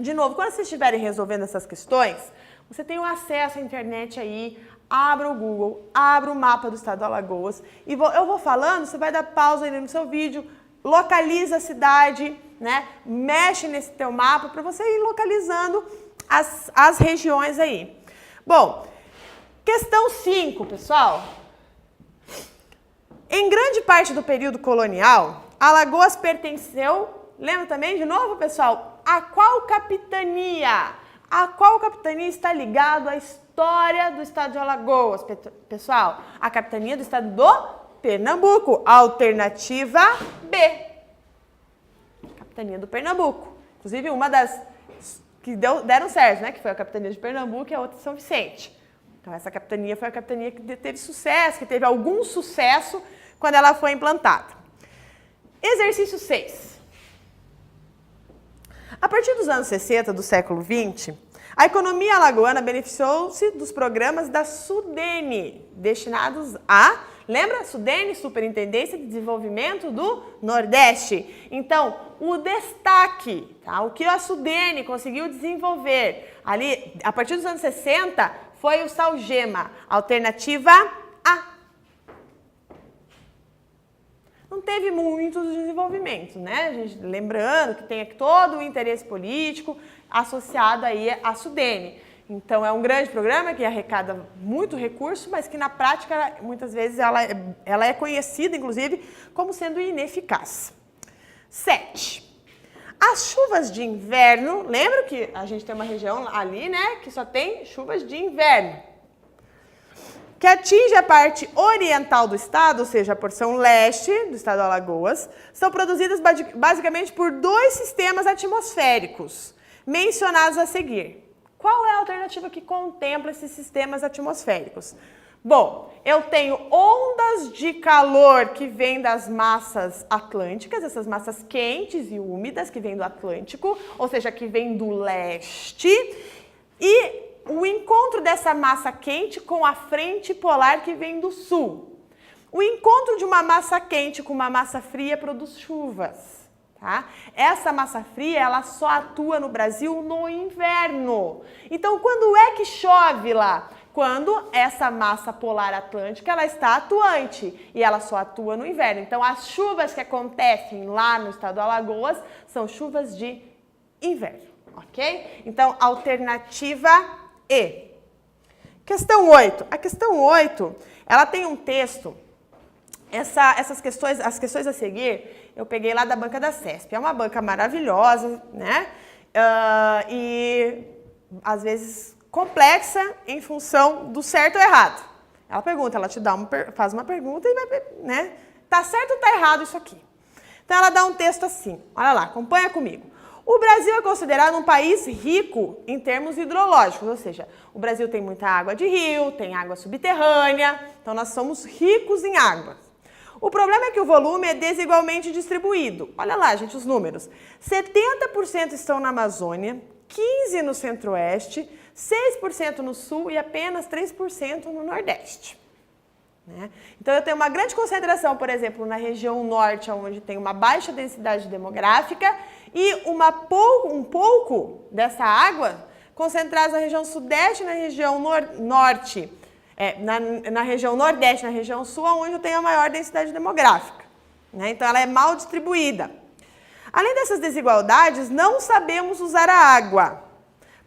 De novo, quando vocês estiverem resolvendo essas questões, você tem um acesso à internet aí, abra o Google, abra o mapa do estado do Alagoas e eu vou falando, você vai dar pausa aí no seu vídeo, localiza a cidade, né? Mexe nesse teu mapa para você ir localizando as regiões aí. Bom, questão 5, pessoal. Em grande parte do período colonial, Alagoas pertenceu, lembra também de novo, pessoal, a qual capitania? A qual capitania está ligado à história do estado de Alagoas, pessoal? A capitania do estado do Pernambuco, alternativa B. Capitania do Pernambuco. Inclusive, uma das que deram certo, né? Que foi a capitania de Pernambuco e a outra de São Vicente. Então, essa capitania foi a capitania que teve sucesso, que teve algum sucesso quando ela foi implantada. Exercício 6. A partir dos anos 60 do século XX, a economia alagoana beneficiou-se dos programas da SUDENE, destinados a, lembra? SUDENE, Superintendência de Desenvolvimento do Nordeste. Então, o destaque, tá? O que a SUDENE conseguiu desenvolver ali, a partir dos anos 60, foi o Salgema, alternativa A. Não teve muitos desenvolvimentos, né? A gente, lembrando que tem aqui todo o interesse político associado aí à SUDENE. Então, é um grande programa que arrecada muito recurso, mas que na prática, muitas vezes, ela é conhecida, inclusive, como sendo ineficaz. 7. As chuvas de inverno, lembra que a gente tem uma região ali, né, que só tem chuvas de inverno, que atinge a parte oriental do estado, ou seja, a porção leste do estado do Alagoas, são produzidas basicamente por 2 sistemas atmosféricos, mencionados a seguir. Qual é a alternativa que contempla esses sistemas atmosféricos? Bom, eu tenho ondas de calor que vêm das massas atlânticas, essas massas quentes e úmidas que vêm do Atlântico, ou seja, que vêm do leste, e o encontro dessa massa quente com a frente polar que vem do sul. O encontro de uma massa quente com uma massa fria produz chuvas. Tá? Essa massa fria, ela só atua no Brasil no inverno. Então, quando é que chove lá? quando essa massa polar atlântica ela está atuante e ela só atua no inverno. Então, as chuvas que acontecem lá no estado do Alagoas são chuvas de inverno, ok? Então, alternativa E. Questão 8. A questão 8, ela tem um texto, as questões a seguir, eu peguei lá da banca da CESP. É uma banca maravilhosa, né? E, às vezes, complexa em função do certo ou errado. Ela pergunta, ela te dá faz uma pergunta e vai, né? Tá certo ou tá errado isso aqui? Então, ela dá um texto assim. Olha lá, acompanha comigo. O Brasil é considerado um país rico em termos hidrológicos, ou seja, o Brasil tem muita água de rio, tem água subterrânea, então nós somos ricos em água. O problema é que o volume é desigualmente distribuído. Olha lá, gente, os números. 70% estão na Amazônia, 15% no Centro-Oeste, 6% no Sul e apenas 3% no Nordeste. Né? Então, eu tenho uma grande concentração, por exemplo, na região Norte, onde tem uma baixa densidade demográfica, e um pouco dessa água concentrada na região Sudeste e na região Norte. Na região Nordeste, na região Sul, onde eu tenho a maior densidade demográfica. Né? Então, ela é mal distribuída. Além dessas desigualdades, não sabemos usar a água,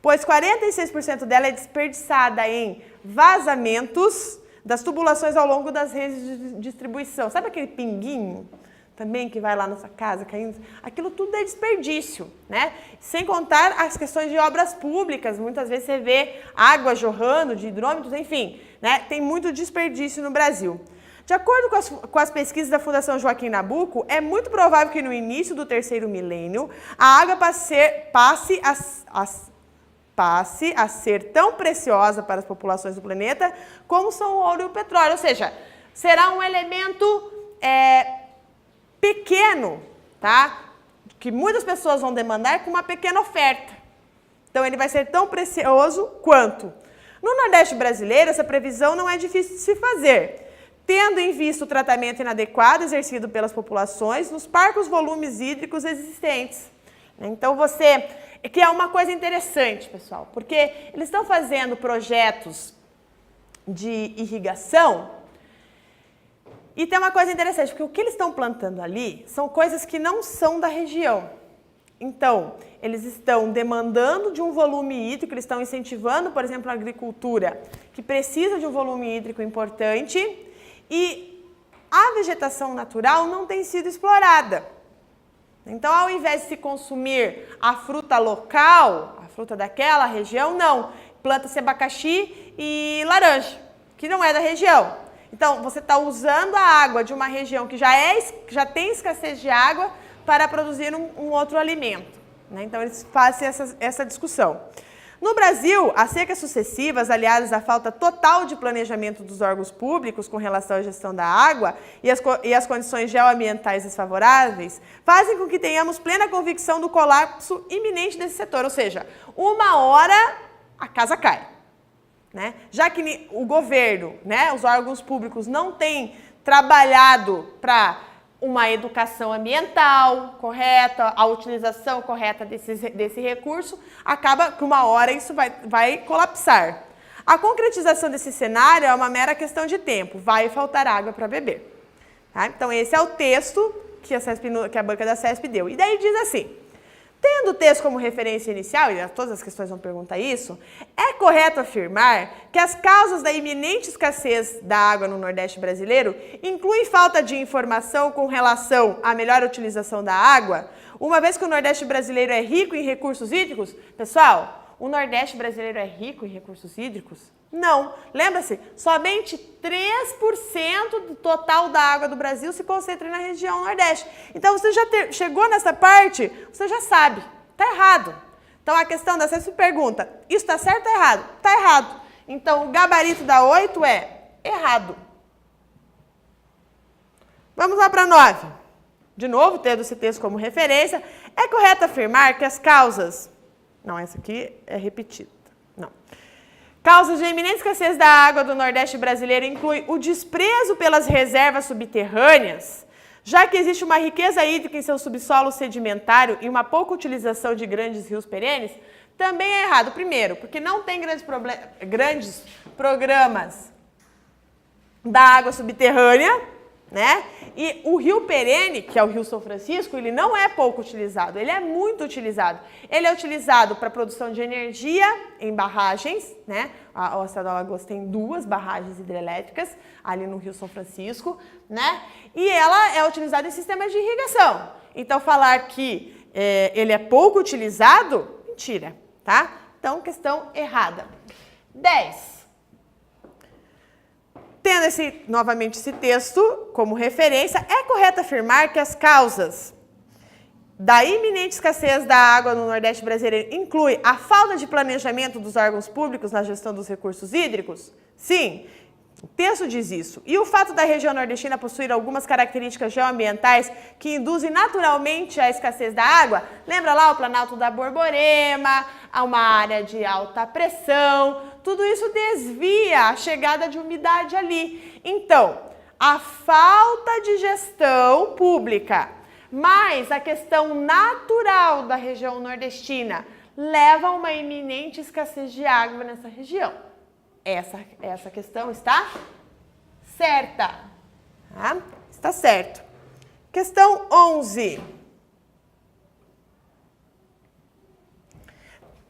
pois 46% dela é desperdiçada em vazamentos das tubulações ao longo das redes de distribuição. Sabe aquele pinguinho também que vai lá na sua casa caindo? Aquilo tudo é desperdício, né? Sem contar as questões de obras públicas. Muitas vezes você vê água jorrando de hidrômetros, enfim, né? Tem muito desperdício no Brasil. De acordo com as pesquisas da Fundação Joaquim Nabuco, é muito provável que no início do 3º milênio a água passe a ser tão preciosa para as populações do planeta como são o ouro e o petróleo. Ou seja, será um elemento pequeno, tá? Que muitas pessoas vão demandar com uma pequena oferta. Então, ele vai ser tão precioso quanto. No Nordeste brasileiro, essa previsão não é difícil de se fazer, tendo em vista o tratamento inadequado exercido pelas populações nos parcos volumes hídricos existentes. Então, que é uma coisa interessante, pessoal, porque eles estão fazendo projetos de irrigação e tem uma coisa interessante, porque o que eles estão plantando ali são coisas que não são da região. Então, eles estão demandando de um volume hídrico, eles estão incentivando, por exemplo, a agricultura, que precisa de um volume hídrico importante, e a vegetação natural não tem sido explorada. Então, ao invés de se consumir a fruta local, a fruta daquela região, não. Planta-se abacaxi e laranja, que não é da região. Então, você está usando a água de uma região que já tem escassez de água para produzir um outro alimento. Né? Então, eles fazem essa discussão. No Brasil, as secas sucessivas, aliadas à falta total de planejamento dos órgãos públicos com relação à gestão da água e as condições geoambientais desfavoráveis, fazem com que tenhamos plena convicção do colapso iminente desse setor. Ou seja, uma hora a casa cai. Né? Já que o governo, né, os órgãos públicos não têm trabalhado para uma educação ambiental correta, a utilização correta desse recurso, acaba que uma hora isso vai colapsar. A concretização desse cenário é uma mera questão de tempo, vai faltar água para beber. Tá? Então, esse é o texto que a banca da CESP deu. E daí diz assim: tendo o texto como referência inicial, e todas as questões vão perguntar isso, é correto afirmar que as causas da iminente escassez da água no Nordeste brasileiro incluem falta de informação com relação à melhor utilização da água, uma vez que o Nordeste brasileiro é rico em recursos hídricos? Pessoal, o Nordeste brasileiro é rico em recursos hídricos? Não. Lembra-se, somente 3% do total da água do Brasil se concentra na região Nordeste. Então, você já chegou nessa parte, você já sabe, está errado. Então, a questão da CESP pergunta, isso está certo ou errado? Está errado. Então, o gabarito da 8 é errado. Vamos lá para 9. De novo, tendo esse texto como referência, é correto afirmar que as causas... Não, essa aqui é repetida. Não. Causas de iminente escassez da água do Nordeste brasileiro incluem o desprezo pelas reservas subterrâneas, já que existe uma riqueza hídrica em seu subsolo sedimentário e uma pouca utilização de grandes rios perenes. Também é errado. Primeiro, porque não tem grandes programas da água subterrânea, né? E o rio perene, que é o Rio São Francisco, ele não é pouco utilizado, ele é muito utilizado. Ele é utilizado para produção de energia em barragens, né? O Estado de Alagoas tem 2 barragens hidrelétricas ali no Rio São Francisco, né? E ela é utilizada em sistemas de irrigação. Então, falar que ele é pouco utilizado, mentira, tá? Então, questão errada. 10. Tendo novamente esse texto como referência, é correto afirmar que as causas da iminente escassez da água no Nordeste brasileiro inclui a falta de planejamento dos órgãos públicos na gestão dos recursos hídricos? Sim, o texto diz isso. E o fato da região nordestina possuir algumas características geoambientais que induzem naturalmente a escassez da água? Lembra lá o Planalto da Borborema, uma área de alta pressão, tudo isso desvia a chegada de umidade ali. Então, a falta de gestão pública, mais a questão natural da região nordestina, leva a uma iminente escassez de água nessa região. Essa questão está certa. Tá? Está certo. Questão 11.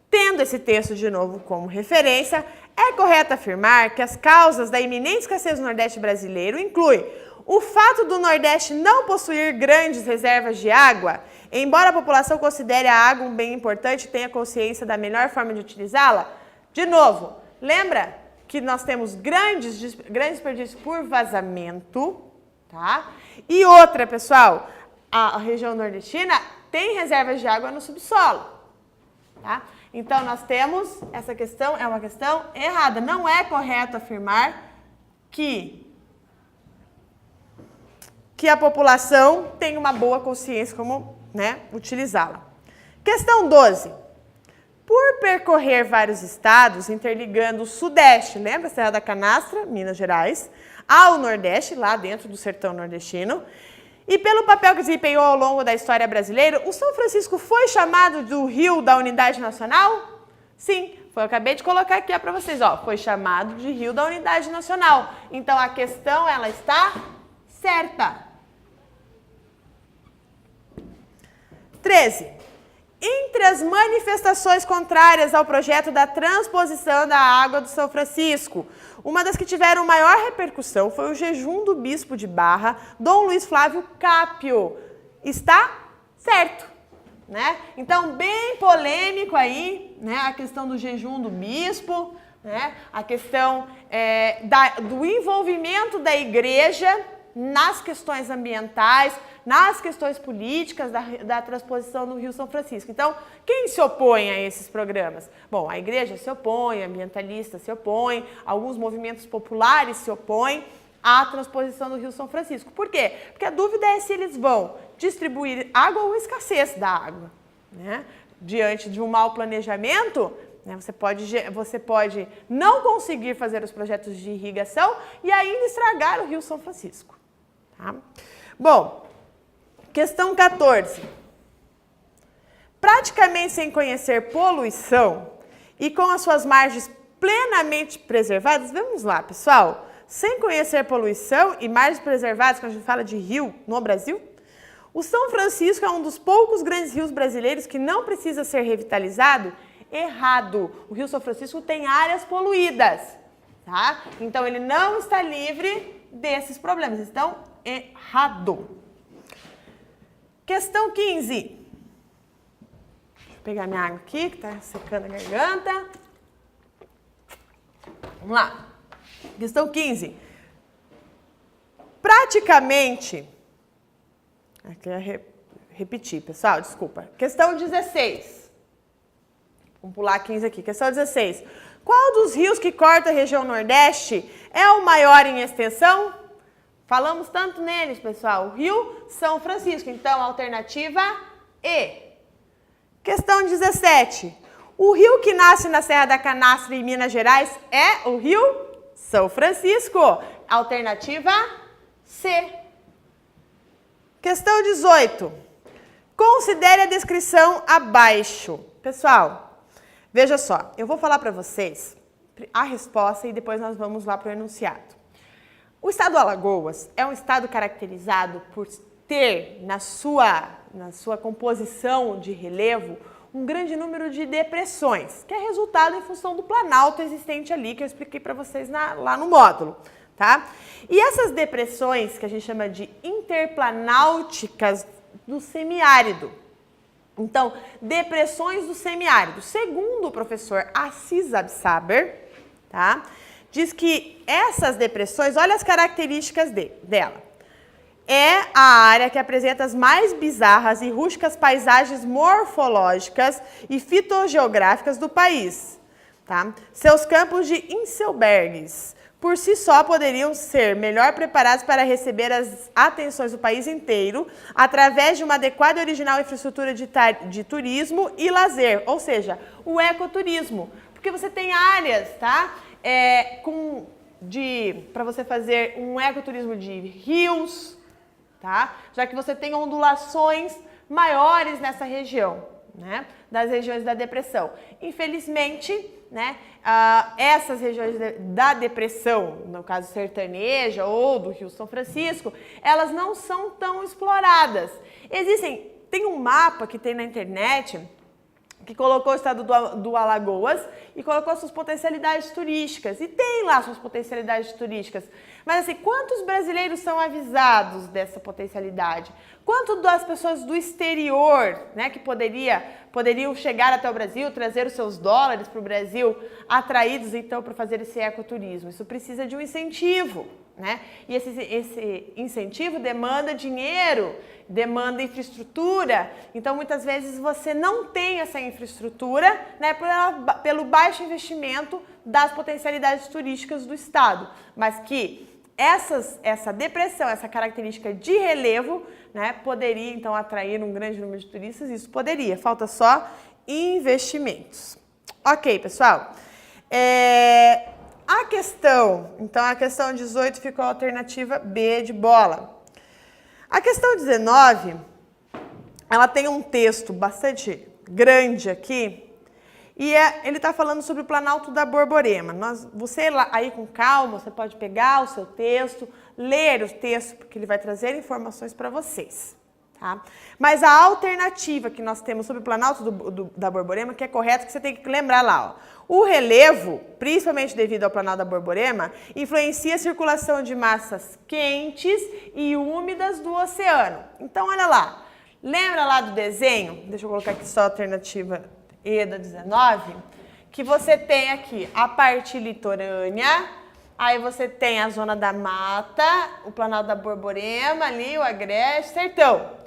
Tendo esse texto de novo como referência, é correto afirmar que as causas da iminente escassez do Nordeste brasileiro incluem o fato do Nordeste não possuir grandes reservas de água, embora a população considere a água um bem importante e tenha consciência da melhor forma de utilizá-la. De novo, lembra que nós temos grandes desperdícios por vazamento, tá? E outra, pessoal, a região nordestina tem reservas de água no subsolo, tá? Então, nós temos, essa questão é uma questão errada. Não é correto afirmar que a população tem uma boa consciência como, né, utilizá-la. Questão 12. Por percorrer vários estados, interligando o Sudeste, lembra a Serra da Canastra, Minas Gerais, ao Nordeste, lá dentro do sertão nordestino, e pelo papel que desempenhou ao longo da história brasileira, o São Francisco foi chamado do Rio da Unidade Nacional? Sim, eu acabei de colocar aqui para vocês, ó, foi chamado de Rio da Unidade Nacional. Então, a questão, ela está certa. 13. Entre as manifestações contrárias ao projeto da transposição da água do São Francisco, uma das que tiveram maior repercussão foi o jejum do bispo de Barra, Dom Luiz Flávio Cápio. Está certo, né? Então, bem polêmico aí, né? A questão do jejum do bispo, né? A questão do envolvimento da igreja nas questões ambientais, nas questões políticas da transposição do Rio São Francisco. Então, quem se opõe a esses programas? Bom, a igreja se opõe, ambientalistas se opõem, alguns movimentos populares se opõem à transposição do Rio São Francisco. Por quê? Porque a dúvida é se eles vão distribuir água ou escassez da água, né? Diante de um mau planejamento, né, você pode não conseguir fazer os projetos de irrigação e ainda estragar o Rio São Francisco. Tá? Bom, questão 14. Praticamente sem conhecer poluição e com as suas margens plenamente preservadas, vamos lá, pessoal, sem conhecer poluição e margens preservadas, quando a gente fala de rio no Brasil, o São Francisco é um dos poucos grandes rios brasileiros que não precisa ser revitalizado. Errado. O Rio São Francisco tem áreas poluídas, tá? Então, ele não está livre desses problemas. Então, errado. Questão 15. Deixa eu pegar minha água aqui, que está secando a garganta. Vamos lá. Questão 15. Praticamente... Aqui é repetir, pessoal, desculpa. Questão 16. Vamos pular 15 aqui. Questão 16. Qual dos rios que corta a região Nordeste é o maior em extensão? Falamos tanto neles, pessoal. O Rio São Francisco. Então, alternativa E. Questão 17. O rio que nasce na Serra da Canastra, em Minas Gerais, é o Rio São Francisco. Alternativa C. Questão 18. Considere a descrição abaixo. Pessoal, Veja só, eu vou falar para vocês a resposta e depois nós vamos lá para o enunciado. O estado do Alagoas é um estado caracterizado por ter na sua composição de relevo um grande número de depressões, que é resultado em função do planalto existente ali, que eu expliquei para vocês lá no módulo, tá? E essas depressões, que a gente chama de interplanáuticas do semiárido. Então, depressões do semiárido. Segundo o professor Assis Absaber, tá? Diz que essas depressões, olha as características dela. É a área que apresenta as mais bizarras e rústicas paisagens morfológicas e fitogeográficas do país. Tá? Seus campos de Inselbergues, por si só, poderiam ser melhor preparados para receber as atenções do país inteiro através de uma adequada e original infraestrutura de turismo e lazer, ou seja, o ecoturismo. Porque você tem áreas, tá? Para você fazer um ecoturismo de rios, tá? Já que você tem ondulações maiores nessa região, né? Das regiões da depressão. Infelizmente, né? Essas regiões da depressão, no caso sertaneja ou do Rio São Francisco, elas não são tão exploradas. Tem um mapa que tem na internet que colocou o estado do Alagoas e colocou suas potencialidades turísticas. E tem lá suas potencialidades turísticas. Mas assim, quantos brasileiros são avisados dessa potencialidade? Quanto das pessoas do exterior, né, que poderiam chegar até o Brasil, trazer os seus dólares para o Brasil, atraídos então para fazer esse ecoturismo? Isso precisa de um incentivo, né? E esse incentivo demanda dinheiro, demanda infraestrutura. Então, muitas vezes você não tem essa infraestrutura, né, pelo baixo investimento das potencialidades turísticas do estado, mas que essa depressão, essa característica de relevo, né, poderia então atrair um grande número de turistas. Isso poderia, falta só investimentos. Ok, pessoal. A questão 18 ficou a alternativa B de bola. A questão 19, ela tem um texto bastante grande aqui, e ele está falando sobre o Planalto da Borborema. Você aí com calma, você pode pegar o seu texto, ler o texto, porque ele vai trazer informações para vocês. Tá? Mas a alternativa que nós temos sobre o Planalto da Borborema, que é correto, que você tem que lembrar lá, ó. O relevo, principalmente devido ao Planalto da Borborema, influencia a circulação de massas quentes e úmidas do oceano. Então, olha lá. Lembra lá do desenho? Deixa eu colocar aqui só a alternativa E da 19. Que você tem aqui a parte litorânea, aí você tem a zona da mata, o Planalto da Borborema ali, o Agreste, sertão.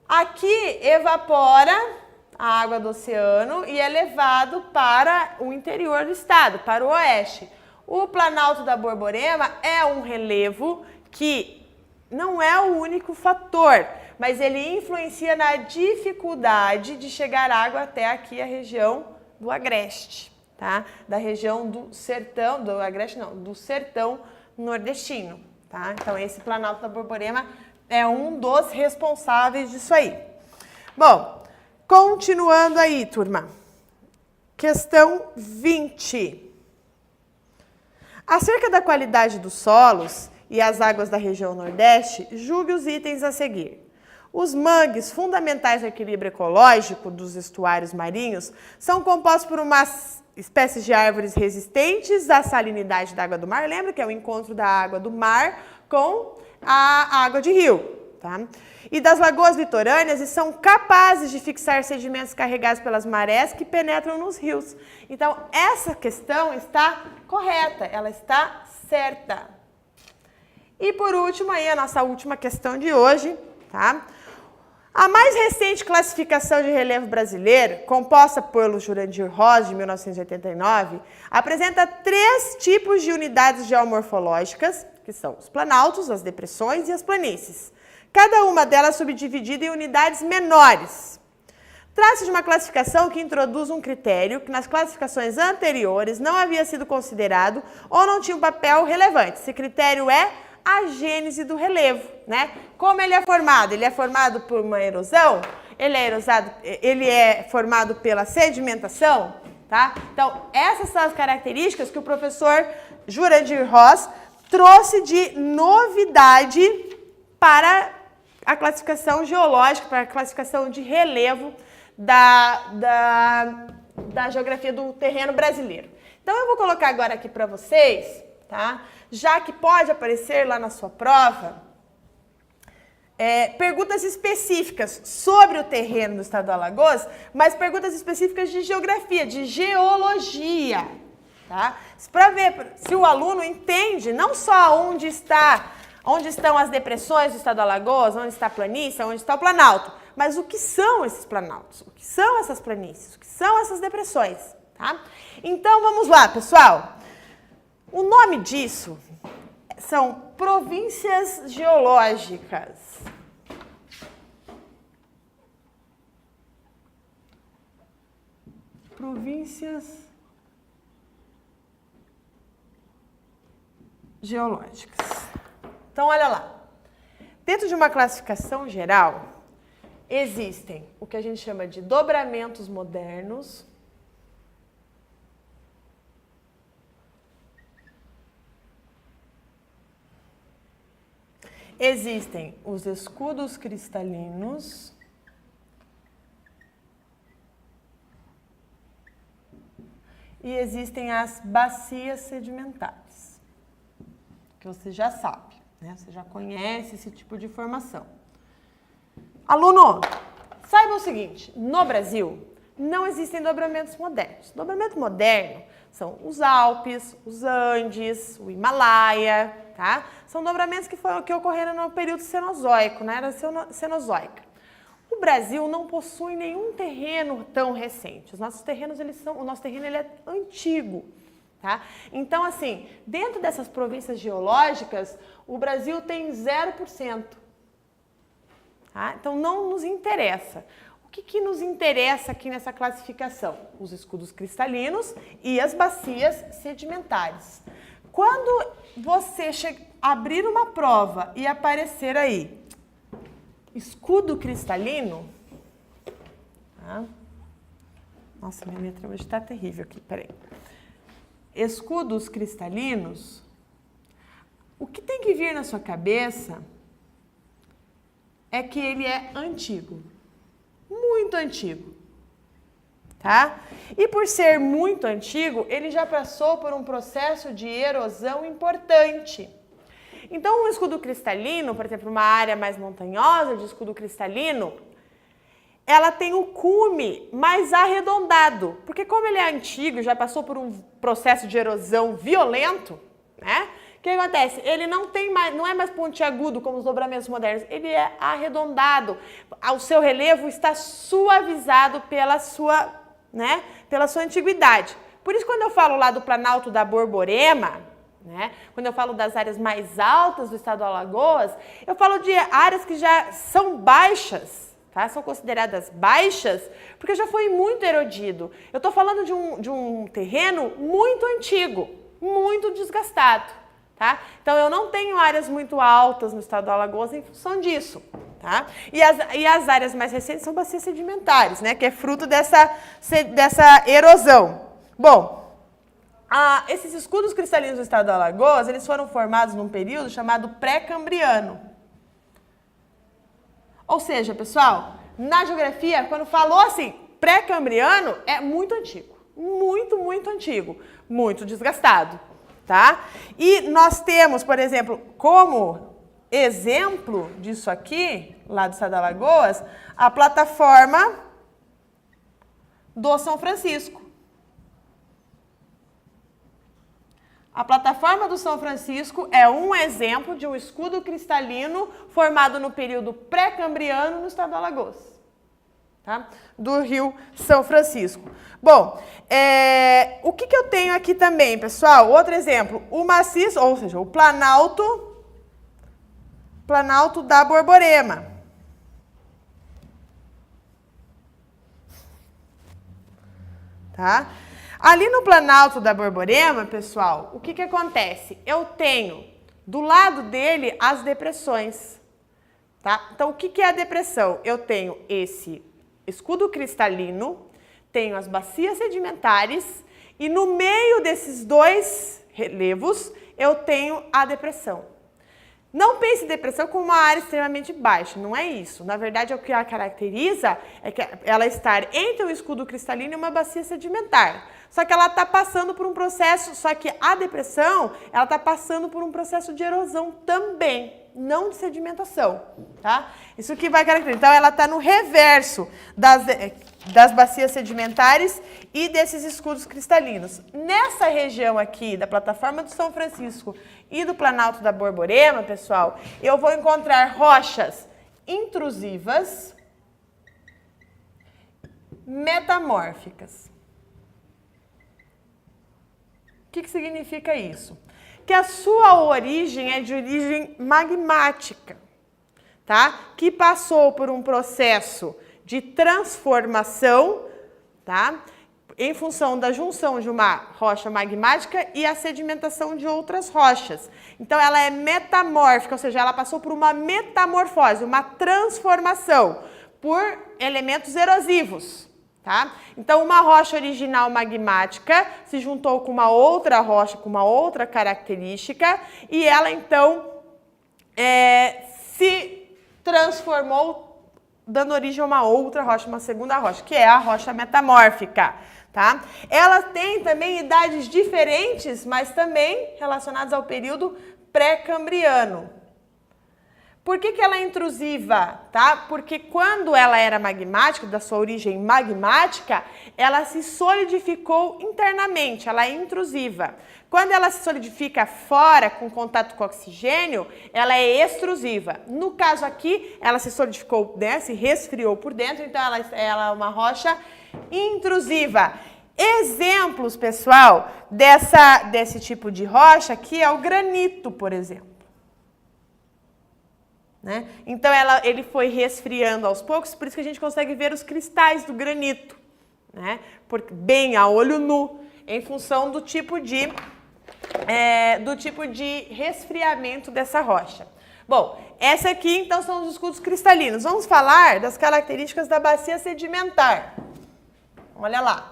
Aqui evapora a água do oceano e é levado para o interior do estado, para o oeste. O Planalto da Borborema é um relevo que não é o único fator, mas ele influencia na dificuldade de chegar água até aqui a região do Agreste, tá? Da região do sertão, do Agreste não, do sertão nordestino, tá? Então esse Planalto da Borborema é um dos responsáveis disso aí. Bom, continuando aí, turma. Questão 20. Acerca da qualidade dos solos e as águas da região Nordeste, julgue os itens a seguir. Os mangues, fundamentais ao equilíbrio ecológico dos estuários marinhos, são compostos por umas espécies de árvores resistentes à salinidade da água do mar. Lembra que é o encontro da água do mar com a água de rio, tá? E das lagoas litorâneas e são capazes de fixar sedimentos carregados pelas marés que penetram nos rios. Então, essa questão está correta, ela está certa. E por último, aí a nossa última questão de hoje, tá? A mais recente classificação de relevo brasileiro, composta pelo Jurandir Rosa, de 1989, apresenta 3 tipos de unidades geomorfológicas, que são os planaltos, as depressões e as planícies. Cada uma delas subdividida em unidades menores. Trata-se de uma classificação que introduz um critério que nas classificações anteriores não havia sido considerado ou não tinha um papel relevante. Esse critério é a gênese do relevo, né? Como ele é formado? Ele é formado por uma erosão? Ele é formado pela sedimentação? tá? Então, essas são as características que o professor Jurandir Ross trouxe de novidade para a classificação geológica, para a classificação de relevo da geografia do terreno brasileiro. Então, eu vou colocar agora aqui para vocês, tá? Já que pode aparecer lá na sua prova, perguntas específicas sobre o terreno do estado do Alagoas, mas perguntas específicas de geografia, de geologia, tá? Para ver se o aluno entende não só onde estão as depressões do estado do Alagoas, onde está a planície, onde está o planalto, mas o que são esses planaltos, o que são essas planícies, o que são essas depressões, tá? Então, vamos lá, pessoal. O nome disso são províncias geológicas. Províncias geológicas. Então, olha lá. Dentro de uma classificação geral, existem o que a gente chama de dobramentos modernos, existem os escudos cristalinos e existem as bacias sedimentares, que você já sabe, né? Você já conhece esse tipo de formação. Aluno, saiba o seguinte, no Brasil não existem dobramentos modernos. Dobramento moderno são os Alpes, os Andes, o Himalaia, tá? São dobramentos que ocorreram no período Cenozoico, na era Cenozoica. O Brasil não possui nenhum terreno tão recente. Os nossos terrenos, o nosso terreno ele é antigo, tá? Então, assim, dentro dessas províncias geológicas, o Brasil tem 0%. Tá? Então, não nos interessa. O que nos interessa aqui nessa classificação? Os escudos cristalinos e as bacias sedimentares. Quando você abrir uma prova e aparecer aí, escudo cristalino, tá? Nossa, minha letra hoje está terrível aqui, peraí. Escudos cristalinos, o que tem que vir na sua cabeça é que ele é antigo, muito antigo, tá? E por ser muito antigo, ele já passou por um processo de erosão importante. Então, um escudo cristalino, por exemplo, uma área mais montanhosa de escudo cristalino, ela tem o cume mais arredondado, porque como ele é antigo, já passou por um processo de erosão violento, né? O que acontece? Ele não é mais pontiagudo como os dobramentos modernos, ele é arredondado. O seu relevo está suavizado pela sua antiguidade. Por isso, quando eu falo lá do Planalto da Borborema, né, quando eu falo das áreas mais altas do estado do Alagoas, eu falo de áreas que já são baixas, tá? São consideradas baixas porque já foi muito erodido. Eu estou falando de um terreno muito antigo, muito desgastado. Tá? Então, eu não tenho áreas muito altas no estado do Alagoas em função disso. Tá? E as áreas mais recentes são bacias sedimentares, né? Que é fruto dessa erosão. Bom, esses escudos cristalinos do estado do Alagoas, eles foram formados num período chamado pré-cambriano. Ou seja, pessoal, na geografia, quando falou assim, pré-cambriano, é muito antigo. Muito, muito antigo. Muito desgastado. Tá? E nós temos, por exemplo, como exemplo disso aqui, lá do estado de Alagoas, a plataforma do São Francisco. A plataforma do São Francisco é um exemplo de um escudo cristalino formado no período pré-cambriano no estado de Alagoas. Tá? Do Rio São Francisco. Bom, o que eu tenho aqui também, pessoal? Outro exemplo, o maciço, ou seja, o Planalto da Borborema. Tá? Ali no Planalto da Borborema, pessoal, o que acontece? Eu tenho do lado dele as depressões. Tá? Então, o que é a depressão? Eu tenho esse escudo cristalino, tenho as bacias sedimentares e no meio desses dois relevos eu tenho a depressão. Não pense em depressão como uma área extremamente baixa, não é isso. Na verdade, o que a caracteriza é que ela estar entre um escudo cristalino e uma bacia sedimentar. Só que ela está passando por um processo, só que a depressão, ela está passando por um processo de erosão também, não de sedimentação, tá? Isso que vai caracterizar. Então, ela está no reverso das bacias sedimentares e desses escudos cristalinos. Nessa região aqui da plataforma do São Francisco e do Planalto da Borborema, pessoal, eu vou encontrar rochas intrusivas, metamórficas. O que significa isso? Que a sua origem é de origem magmática, tá? Que passou por um processo de transformação, tá? Em função da junção de uma rocha magmática e a sedimentação de outras rochas. Então, ela é metamórfica, ou seja, ela passou por uma metamorfose, uma transformação por elementos erosivos. Tá? Então, uma rocha original magmática se juntou com uma outra rocha, com uma outra característica, e ela, então, se transformou, dando origem a uma outra rocha, uma segunda rocha, que é a rocha metamórfica. Tá? Ela tem também idades diferentes, mas também relacionadas ao período pré-cambriano. Por que ela é intrusiva? Tá? Porque quando ela era magmática, da sua origem magmática, ela se solidificou internamente, ela é intrusiva. Quando ela se solidifica fora, com contato com oxigênio, ela é extrusiva. No caso aqui, ela se solidificou, né, se resfriou por dentro, então ela é uma rocha intrusiva. Exemplos, pessoal, desse tipo de rocha aqui é o granito, por exemplo. Né? Então, ele foi resfriando aos poucos, por isso que a gente consegue ver os cristais do granito, né? Bem a olho nu, em função do tipo de resfriamento dessa rocha. Bom, essa aqui, então, são os escudos cristalinos. Vamos falar das características da bacia sedimentar. Olha lá.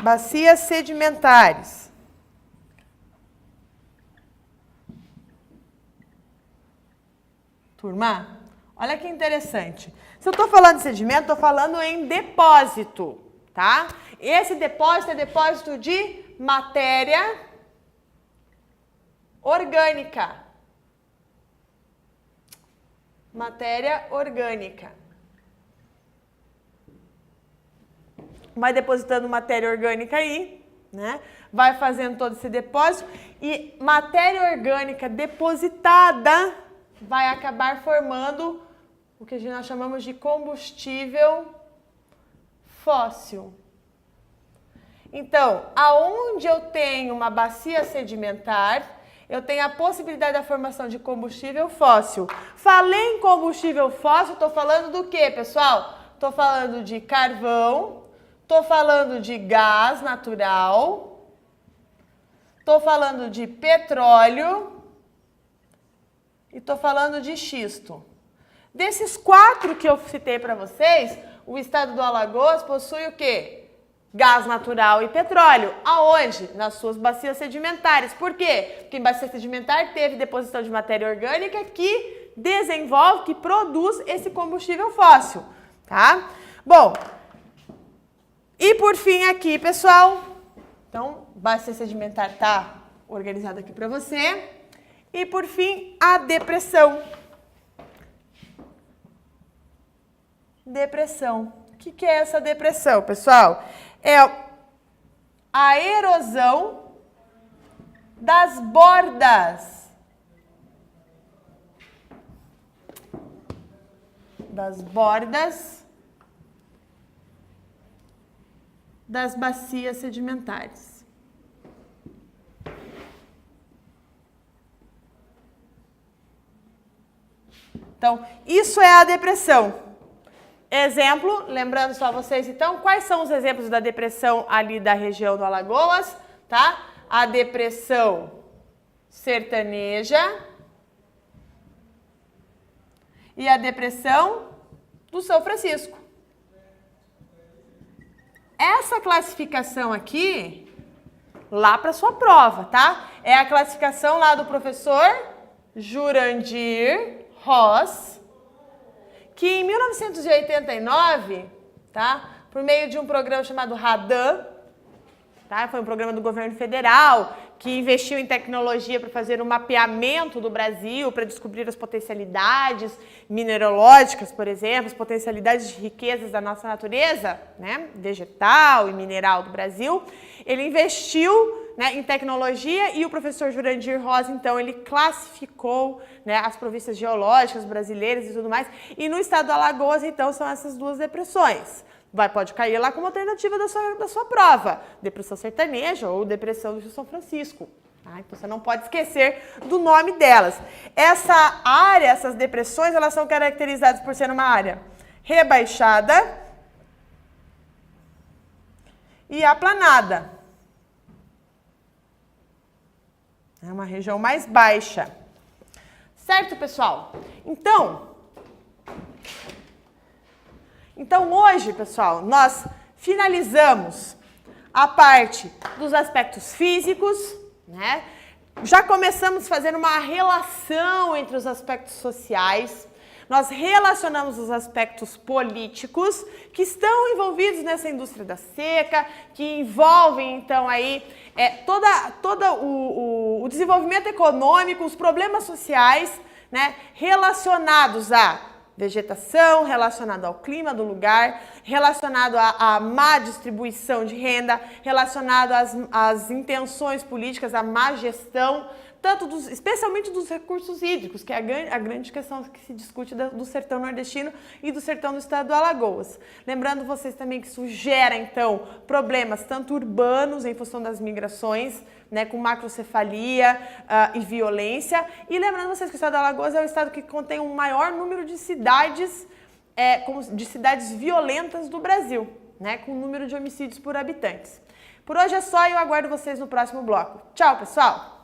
Bacias sedimentares. Turma, olha que interessante. Se eu estou falando de sedimento, estou falando em depósito, tá? Esse depósito é depósito de matéria orgânica. Matéria orgânica. Vai depositando matéria orgânica aí, né? Vai fazendo todo esse depósito e matéria orgânica depositada vai acabar formando o que nós chamamos de combustível fóssil. Então, aonde eu tenho uma bacia sedimentar, eu tenho a possibilidade da formação de combustível fóssil. Falei em combustível fóssil, estou falando do quê, pessoal? Estou falando de carvão, estou falando de gás natural, estou falando de petróleo e estou falando de xisto. Desses 4 que eu citei para vocês, o estado do Alagoas possui o quê? Gás natural e petróleo. Aonde? Nas suas bacias sedimentares. Por quê? Porque em bacia sedimentar teve deposição de matéria orgânica que desenvolve, que produz esse combustível fóssil, tá? Bom, e por fim aqui, pessoal, então, bacia sedimentar está organizada aqui para você. E por fim, a depressão. Depressão. O que é essa depressão, pessoal? É a erosão das bordas. Das bacias sedimentares. Então, isso é a depressão. Exemplo, lembrando só vocês, então, quais são os exemplos da depressão ali da região do Alagoas, tá? A depressão sertaneja, e a depressão do São Francisco. Essa classificação aqui, lá para sua prova, tá? É a classificação lá do professor Jurandir Ross, que em 1989, tá? Por meio de um programa chamado RADAN, tá? Foi um programa do governo federal que investiu em tecnologia para fazer um mapeamento do Brasil, para descobrir as potencialidades mineralógicas, por exemplo, as potencialidades de riquezas da nossa natureza, né, vegetal e mineral do Brasil. Ele investiu, né, em tecnologia e o professor Jurandir Rosa, então, ele classificou, né, as províncias geológicas brasileiras e tudo mais. E no estado do Alagoas, então, são essas duas depressões. Pode cair lá como alternativa da sua prova. Depressão sertaneja ou depressão do Rio São Francisco. Tá? Então, você não pode esquecer do nome delas. Essa área, essas depressões, elas são caracterizadas por ser uma área rebaixada e aplanada. É uma região mais baixa. Certo, pessoal? Então, hoje, pessoal, nós finalizamos a parte dos aspectos físicos, né? Já começamos fazendo uma relação entre os aspectos sociais. Nós relacionamos os aspectos políticos que estão envolvidos nessa indústria da seca, que envolvem, então, aí todo o desenvolvimento econômico, os problemas sociais, né, relacionados à vegetação, relacionado ao clima do lugar, relacionado à má distribuição de renda, relacionado às intenções políticas, à má gestão, especialmente dos recursos hídricos, que é a grande questão que se discute do sertão nordestino e do sertão do estado do Alagoas. Lembrando vocês também que isso gera, então, problemas tanto urbanos, em função das migrações, né, com macrocefalia e violência. E lembrando vocês que o estado do Alagoas é o estado que contém um maior número de cidades violentas do Brasil, né, com o número de homicídios por habitantes. Por hoje é só e eu aguardo vocês no próximo bloco. Tchau, pessoal!